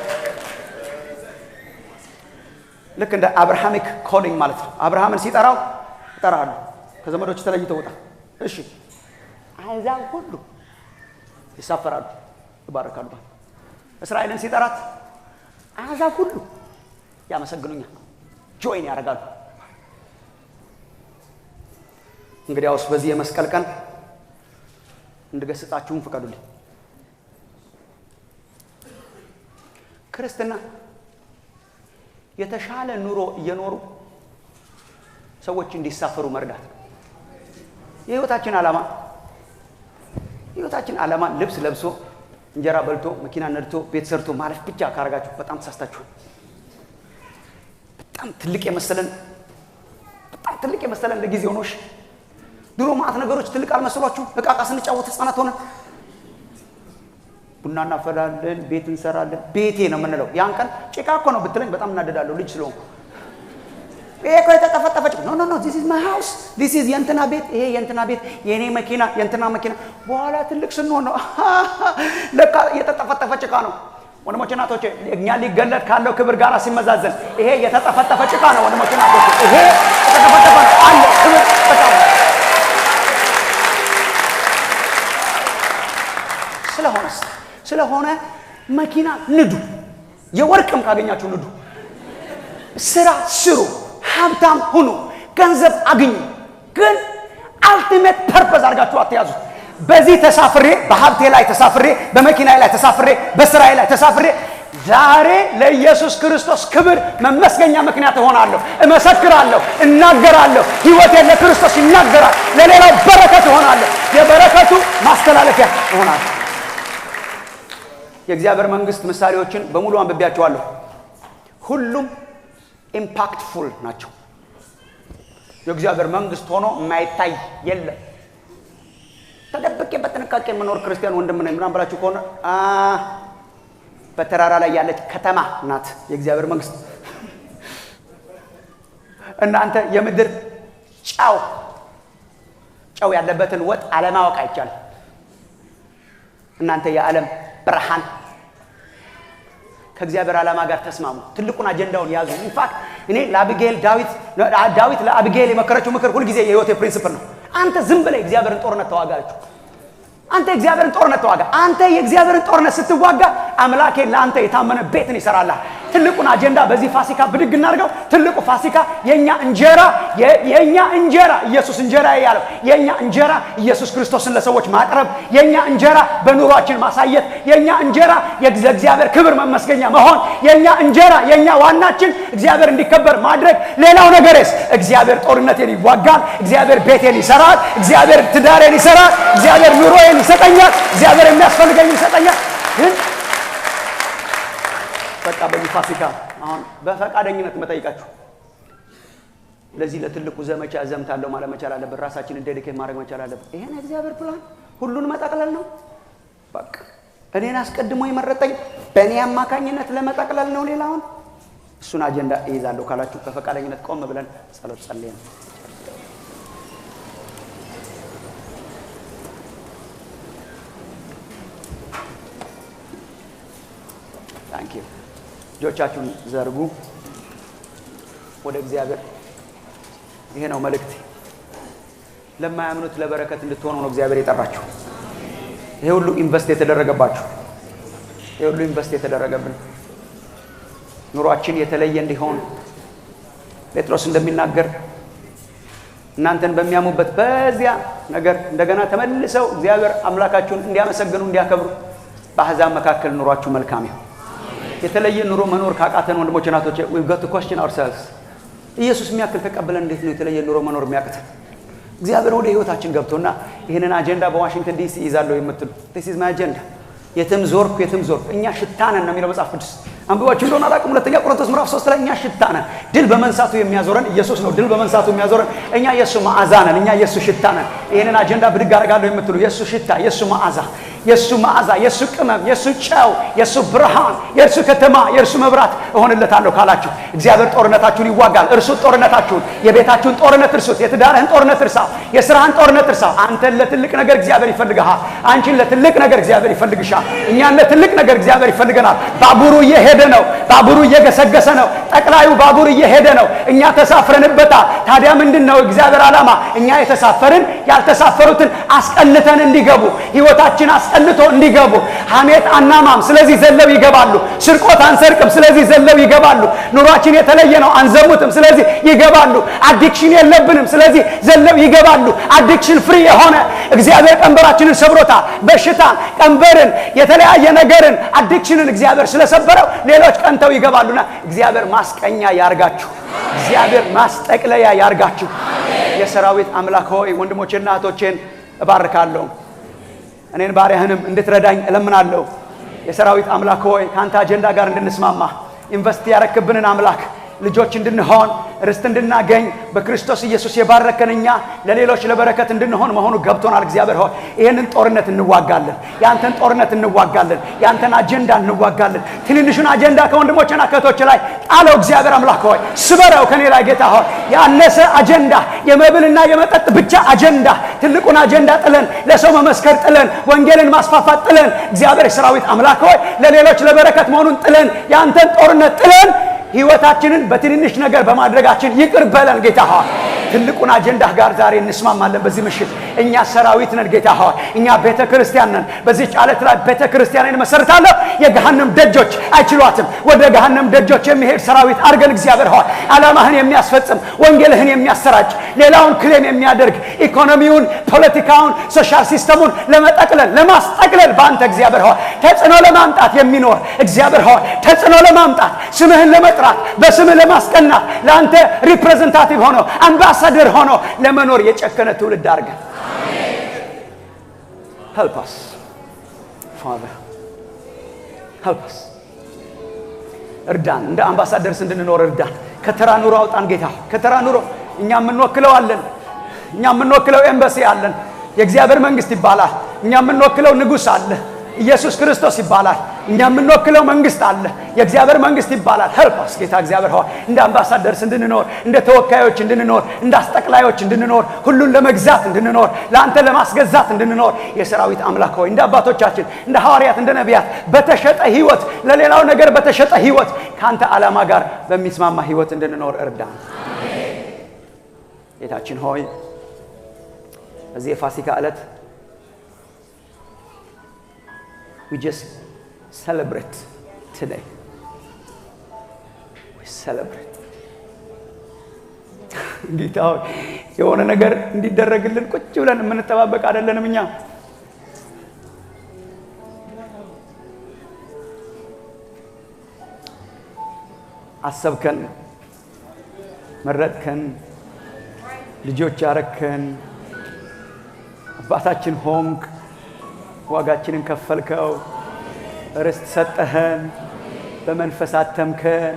ልክ እንደ አብርሃሚክ ኮሊንግ ማለት ነው አብርሃምን ሲጠራው ይጠራሉ ከዘመዶች ተለይተው ወጣ እሺ አሕዛብ ሁሉ ይሳፈራሉ ይባረካሉ እስራኤልን ሲጠራት አሕዛብ ሁሉ ያመሰግኑኛል ጆይን ያደርጋሉ እንግዲያውስ በዚህ የመስቀል ቀን እንድገስጻችሁን ፍቀዱልኝ ክርስትና የተሻለ ኑሮ እየኖሩ ሰዎች እንዲሳፈሩ መርዳት የህይወታችን ዓላማ ልብስ ለብሶ እንጀራ በልቶ መኪና ነድቶ ቤት ሰርቶ ማለፍ ብቻ ካረጋችሁ በጣም ተሳስታችኋል በጣም ትልቅ የመሰለን ለጊዜው ነው ድሮ ማአት ነገሮች ትልቅ አልመስሏችሁ እቃቃ ስንጫወት ህፃናት ሆነ ቡና እናፈላለን ቤት እንሰራለን ቤቴ ነው የምንለው ያን ቀን ጭቃ እኮ ነው ብትለኝ በጣም እናደዳለሁ ልጅ ስለሆንኩ ይሄ እኮ የተጠፈጠፈ ጭቃ ኖ this is my house this is የእንትና ቤት ይሄ የእንትና ቤት የኔ መኪና የእንትና መኪና በኋላ ትልቅ ስንሆን ነው ለካ የተጠፈጠፈ ጭቃ ነው ወንድሞቼ እናቶቼ እኛ ሊገለጥ ካለው ክብር ጋር ሲመዛዘን ይሄ የተጠፈጠፈ ጭቃ ነው ወንድሞቼ እናቶቼ ይሄ የተጠፈጠፈ አለ ክብር በጣም ስለሆነ መኪና ንዱ የወርቅም ካገኛችሁ ንዱ ስራ ስሩ ሀብታም ሁኑ ገንዘብ አግኙ ግን አልቲሜት ፐርፐዝ አድርጋችሁ አትያዙ በዚህ ተሳፍሬ በሀብቴ ላይ ተሳፍሬ በመኪናዬ ላይ ተሳፍሬ በስራዬ ላይ ተሳፍሬ ዛሬ ለኢየሱስ ክርስቶስ ክብር መመስገኛ ምክንያት እሆናለሁ፣ እመሰክራለሁ፣ እናገራለሁ። ሕይወቴን ለክርስቶስ ይናገራል፣ ለሌላው በረከት እሆናለሁ፣ የበረከቱ ማስተላለፊያ እሆናለሁ። የእግዚአብሔር መንግስት ምሳሌዎችን በሙሉ አንብቤያቸዋለሁ። ሁሉም ኢምፓክትፉል ናቸው። የእግዚአብሔር መንግስት ሆኖ የማይታይ የለም። ተደብቄ በጥንቃቄ የምኖር ክርስቲያን ወንድም ነኝ ምናምን ብላችሁ ከሆነ በተራራ ላይ ያለች ከተማ ናት የእግዚአብሔር መንግስት። እናንተ የምድር ጨው ያለበትን ወጥ አለማወቅ አይቻልም። እናንተ የዓለም ብርሃን ከእግዚአብሔር ዓላማ ጋር ተስማሙ። ትልቁን አጀንዳውን ያዙ። ኢንፋክት እኔ ዳዊት ለአቢጌል የመከረችው ምክር ሁልጊዜ የህይወቴ ፕሪንሲፕል ነው። አንተ ዝም ብለህ እግዚአብሔርን ጦርነት ተዋጋለች። አንተ የእግዚአብሔርን ጦርነት ተዋጋ። አንተ የእግዚአብሔርን ጦርነት ስትዋጋ አምላኬ ለአንተ የታመነ ቤትን ይሰራልሃል። ትልቁን አጀንዳ በዚህ ፋሲካ ብድግ እናድርገው። ትልቁ ፋሲካ የኛ እንጀራ ኢየሱስ እንጀራ ያለው የኛ እንጀራ ኢየሱስ ክርስቶስን ለሰዎች ማቅረብ፣ የኛ እንጀራ በኑሯችን ማሳየት፣ የኛ እንጀራ የእግዚአብሔር ክብር መመስገኛ መሆን፣ የኛ እንጀራ የኛ ዋናችን እግዚአብሔር እንዲከበር ማድረግ። ሌላው ነገርስ እግዚአብሔር ጦርነቴን ይዋጋል፣ እግዚአብሔር ቤቴን ይሰራል፣ እግዚአብሔር ትዳሬን ይሰራል፣ እግዚአብሔር ኑሮዬን ይሰጠኛል፣ እግዚአብሔር የሚያስፈልገኝ ይሰጠኛል። ግን በቃ በዚህ ፋሲካ አሁን በፈቃደኝነት መጠይቃችሁ ለዚህ ለትልቁ ዘመቻ ዘምታለሁ ማለት መቻል አለብን። ራሳችንን ዴዲኬት ማድረግ መቻል አለብን። ይሄን እግዚአብሔር ፕላን ሁሉን መጠቅለል ነው። በቃ እኔን አስቀድሞ የመረጠኝ በእኔ አማካኝነት ለመጠቅለል ነው። ሌላውን እሱን አጀንዳ እይዛለሁ ካላችሁ በፈቃደኝነት ቆም ብለን ጸሎት ጸልየን ታንኪዩ እጆቻችሁን ዘርጉ ወደ እግዚአብሔር። ይሄ ነው መልእክት። ለማያምኑት ለበረከት እንድትሆኑ ነው እግዚአብሔር የጠራችሁ። ይሄ ሁሉ ኢንቨስት የተደረገባችሁ፣ ይሄ ሁሉ ኢንቨስት የተደረገብን ኑሯችን የተለየ እንዲሆን ጴጥሮስ እንደሚናገር እናንተን በሚያሙበት በዚያ ነገር እንደገና ተመልሰው እግዚአብሔር አምላካችሁን እንዲያመሰግኑ እንዲያከብሩ በአሕዛብ መካከል ኑሯችሁ መልካም ይሁን። የተለየ ኑሮ መኖር ካቃተን ወንድሞች እናቶች we've got to question ourselves። ኢየሱስ የሚያክል ተቀበለን እንዴት ነው የተለየ ኑሮ መኖር የሚያቅተን? እግዚአብሔር ወደ ህይወታችን ገብቶና ይሄንን አጀንዳ በዋሽንግተን ዲሲ ይዛለው የምትሉ this is my agenda። የትም ዞርኩ እኛ ሽታነን ነው የሚለው መጽሐፍ ቅዱስ። አንብባችሁ እንደሆነ አላውቅም። ሁለተኛ ቆሮንቶስ ምዕራፍ 3 ላይ እኛ ሽታነን፣ ድል በመንሳቱ የሚያዞረን ኢየሱስ ነው። ድል በመንሳቱ የሚያዞረን እኛ የሱ መዓዛ ነን፣ እኛ የሱ ሽታ ነን። ይሄንን አጀንዳ ብድግ አደርጋለሁ የምትሉ የሱ ሽታ፣ የሱ መዓዛ፣ የሱ ቅመም፣ የሱ ጨው፣ የሱ ብርሃን፣ የሱ ከተማ፣ የሱ መብራት እሆንለታለሁ ካላችሁ እግዚአብሔር ጦርነታችሁን ይዋጋል። እርሱት ጦርነታችሁን፣ የቤታችሁን ጦርነት እርሱት፣ የትዳርህን ጦርነት እርሳው፣ የሥራህን ጦርነት እርሳው። አንተን ለትልቅ ነገር እግዚአብሔር ይፈልግሃል። አንቺን ለትልቅ ነገር እግዚአብሔር ይፈልግሻል። እኛን ለትልቅ ነገር እግዚአብሔር ይፈልገናል። ባቡሩ እየሄደ ነው። ባቡሩ እየገሰገሰ ነው። ጠቅላዩ ባቡር እየሄደ ነው። እኛ ተሳፍረንበታል። ታዲያ ምንድነው እግዚአብሔር ዓላማ? እኛ የተሳፈርን ያልተሳፈሩትን አስቀንተን እንዲገቡ፣ ህይወታችን አስቀንቶ እንዲገቡ። ሐሜት አናማም፣ ስለዚህ ዘለው ይገባሉ። ስርቆት አንሰርቅም፣ ስለዚህ ዘለው ይገባሉ። ኑሯችን የተለየ ነው፣ አንዘሙትም፣ ስለዚህ ይገባሉ። አዲክሽን የለብንም፣ ስለዚህ ዘለው ይገባሉ። አዲክሽን ፍሪ የሆነ እግዚአብሔር ቀንበራችንን ሰብሮታል። በሽታን፣ ቀንበርን፣ የተለያየ ነገርን፣ አዲክሽንን እግዚአብሔር ስለሰበረው ሌሎች ቀንተው ይገባሉና እግዚአብሔር ማስቀኛ ያርጋችሁ። እግዚአብሔር ማስጠቅለያ ያርጋችሁ። የሰራዊት አምላክ ሆይ ወንድሞቼና እህቶቼን እባርካለሁ። እኔን ባሪያህንም እንድትረዳኝ እለምናለሁ። የሰራዊት አምላክ ሆይ ካንተ አጀንዳ ጋር እንድንስማማ ኢንቨስት ያረክብንን አምላክ ልጆች እንድንሆን ርስት እንድናገኝ በክርስቶስ ኢየሱስ የባረከንኛ ለሌሎች ለበረከት እንድንሆን መሆኑ ገብቶናል። እግዚአብሔር ሆይ ይሄንን ጦርነት እንዋጋለን። ያንተን ጦርነት እንዋጋለን። ያንተን አጀንዳ እንዋጋለን። ትንንሹን አጀንዳ ከወንድሞችና ከእህቶች ላይ ጣለው። እግዚአብሔር አምላክ ሆይ ስበረው ከኔ ላይ ጌታ ሆይ ያነሰ አጀንዳ፣ የመብልና የመጠጥ ብቻ አጀንዳ፣ ትልቁን አጀንዳ ጥለን ለሰው መመስከር ጥለን ወንጌልን ማስፋፋት ጥለን እግዚአብሔር የሰራዊት አምላክ ሆይ ለሌሎች ለበረከት መሆኑን ጥለን ያንተን ጦርነት ጥለን ህይወታችንን በትንንሽ ነገር በማድረጋችን ይቅር በለን ጌታ ሆይ። ትልቁን አጀንዳ ጋር ዛሬ እንስማማለን። በዚህ ምሽት እኛ ሰራዊት ነን ጌታ ሆይ። እኛ ቤተክርስቲያን ነን። በዚህ ጫለት ላይ ቤተክርስቲያንን መሰርታለሁ። የገሃነም ደጆች አይችሏትም። ወደ ገሃነም ደጆች የሚሄድ ሰራዊት አድርገን እግዚአብሔር ሆይ ዓላማህን የሚያስፈጽም ወንጌልህን የሚያሰራጭ ሌላውን ክሌም የሚያደርግ ኢኮኖሚውን፣ ፖለቲካውን፣ ሶሻል ሲስተሙን ለመጠቅለል ለማስጠቅለል በአንተ እግዚአብሔር ሆይ ተጽዕኖ ለማምጣት የሚኖር እግዚአብሔር ሆይ ተጽዕኖ ለማምጣት ስምህን ለመጥራት በስምህ ለማስቀናት ለአንተ ሪፕሬዘንታቲቭ ሆኖ አምባሳደር ሆኖ ለመኖር የጨከነ ትውልድ አድርገን help us Father help us እርዳን። እንደ አምባሳደርስ እንድንኖር እርዳን። ከተራ ኑሮ አውጣን ጌታ። ከተራ ኑሮ እኛ የምንወክለው አለን። እኛ የምንወክለው ኤምባሲ አለን። የእግዚአብሔር መንግስት ይባላል። እኛ የምንወክለው ንጉስ አለ። ኢየሱስ ክርስቶስ ይባላል። እኛ የምንወክለው መንግስት አለ። የእግዚአብሔር መንግስት ይባላል። help us ጌታ እግዚአብሔር ሆይ እንደ አምባሳደርስ እንድንኖር፣ እንደ ተወካዮች እንድንኖር፣ እንደ አስጠቅላዮች እንድንኖር፣ ሁሉን ለመግዛት እንድንኖር፣ ለአንተ ለማስገዛት እንድንኖር የሰራዊት አምላክ ሆይ እንደ አባቶቻችን እንደ ሐዋርያት እንደ ነቢያት በተሸጠ ህይወት ለሌላው ነገር በተሸጠ ህይወት ካንተ ዓላማ ጋር በሚስማማ ህይወት እንድንኖር እርዳን። አሜን። ጌታችን ሆይ በዚህ የፋሲካ ዕለት we just celebrate today. We celebrate. ጌታ ሆይ የሆነ ነገር እንዲደረግልን ቁጭ ብለን የምንጠባበቅ አይደለንም። እኛ አሰብከን፣ መረጥከን፣ ልጆች ያረከን፣ አባታችን ሆንክ፣ ዋጋችንን ከፈልከው፣ ርስት ሰጠህን፣ በመንፈስ አተምከን፣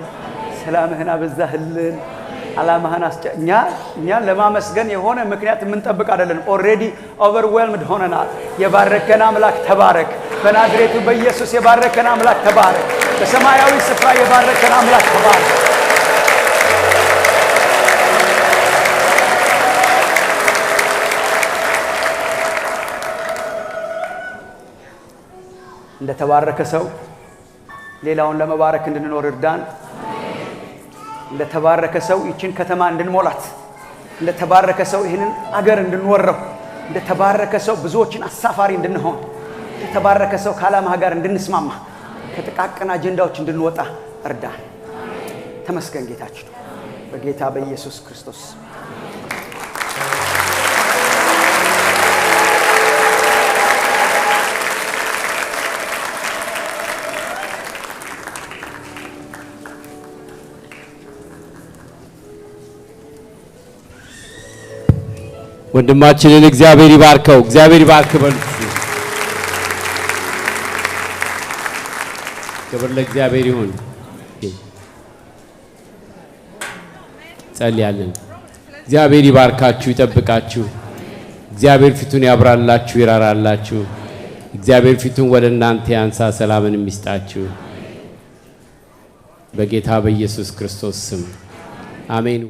ሰላምህን አበዛህልን፣ ዓላማህን እኛን ለማመስገን የሆነ ምክንያት የምንጠብቅ አይደለም። ኦልሬዲ ኦቨርዌልምድ ሆነናል። የባረከን አምላክ ተባረክ። በናዝሬቱ በኢየሱስ የባረከን አምላክ ተባረክ። በሰማያዊ ስፍራ የባረከን አምላክ ተባረክ። እንደ ተባረከ ሰው ሌላውን ለመባረክ እንድንኖር እርዳን። እንደ ተባረከ ሰው ይችን ከተማ እንድንሞላት፣ እንደ ተባረከ ሰው ይህንን አገር እንድንወረው፣ እንደ ተባረከ ሰው ብዙዎችን አሳፋሪ እንድንሆን፣ እንደ ተባረከ ሰው ከዓላማህ ጋር እንድንስማማ፣ ከጥቃቅን አጀንዳዎች እንድንወጣ እርዳን። ተመስገን ጌታችን በጌታ በኢየሱስ ክርስቶስ። ወንድማችንን እግዚአብሔር ይባርከው። እግዚአብሔር ይባርክ በሉ። ክብር ለእግዚአብሔር ይሁን። ጸልያለን። እግዚአብሔር ይባርካችሁ፣ ይጠብቃችሁ። እግዚአብሔር ፊቱን ያብራላችሁ፣ ይራራላችሁ። እግዚአብሔር ፊቱን ወደ እናንተ ያንሳ፣ ሰላምን ይስጣችሁ። በጌታ በኢየሱስ ክርስቶስ ስም አሜን።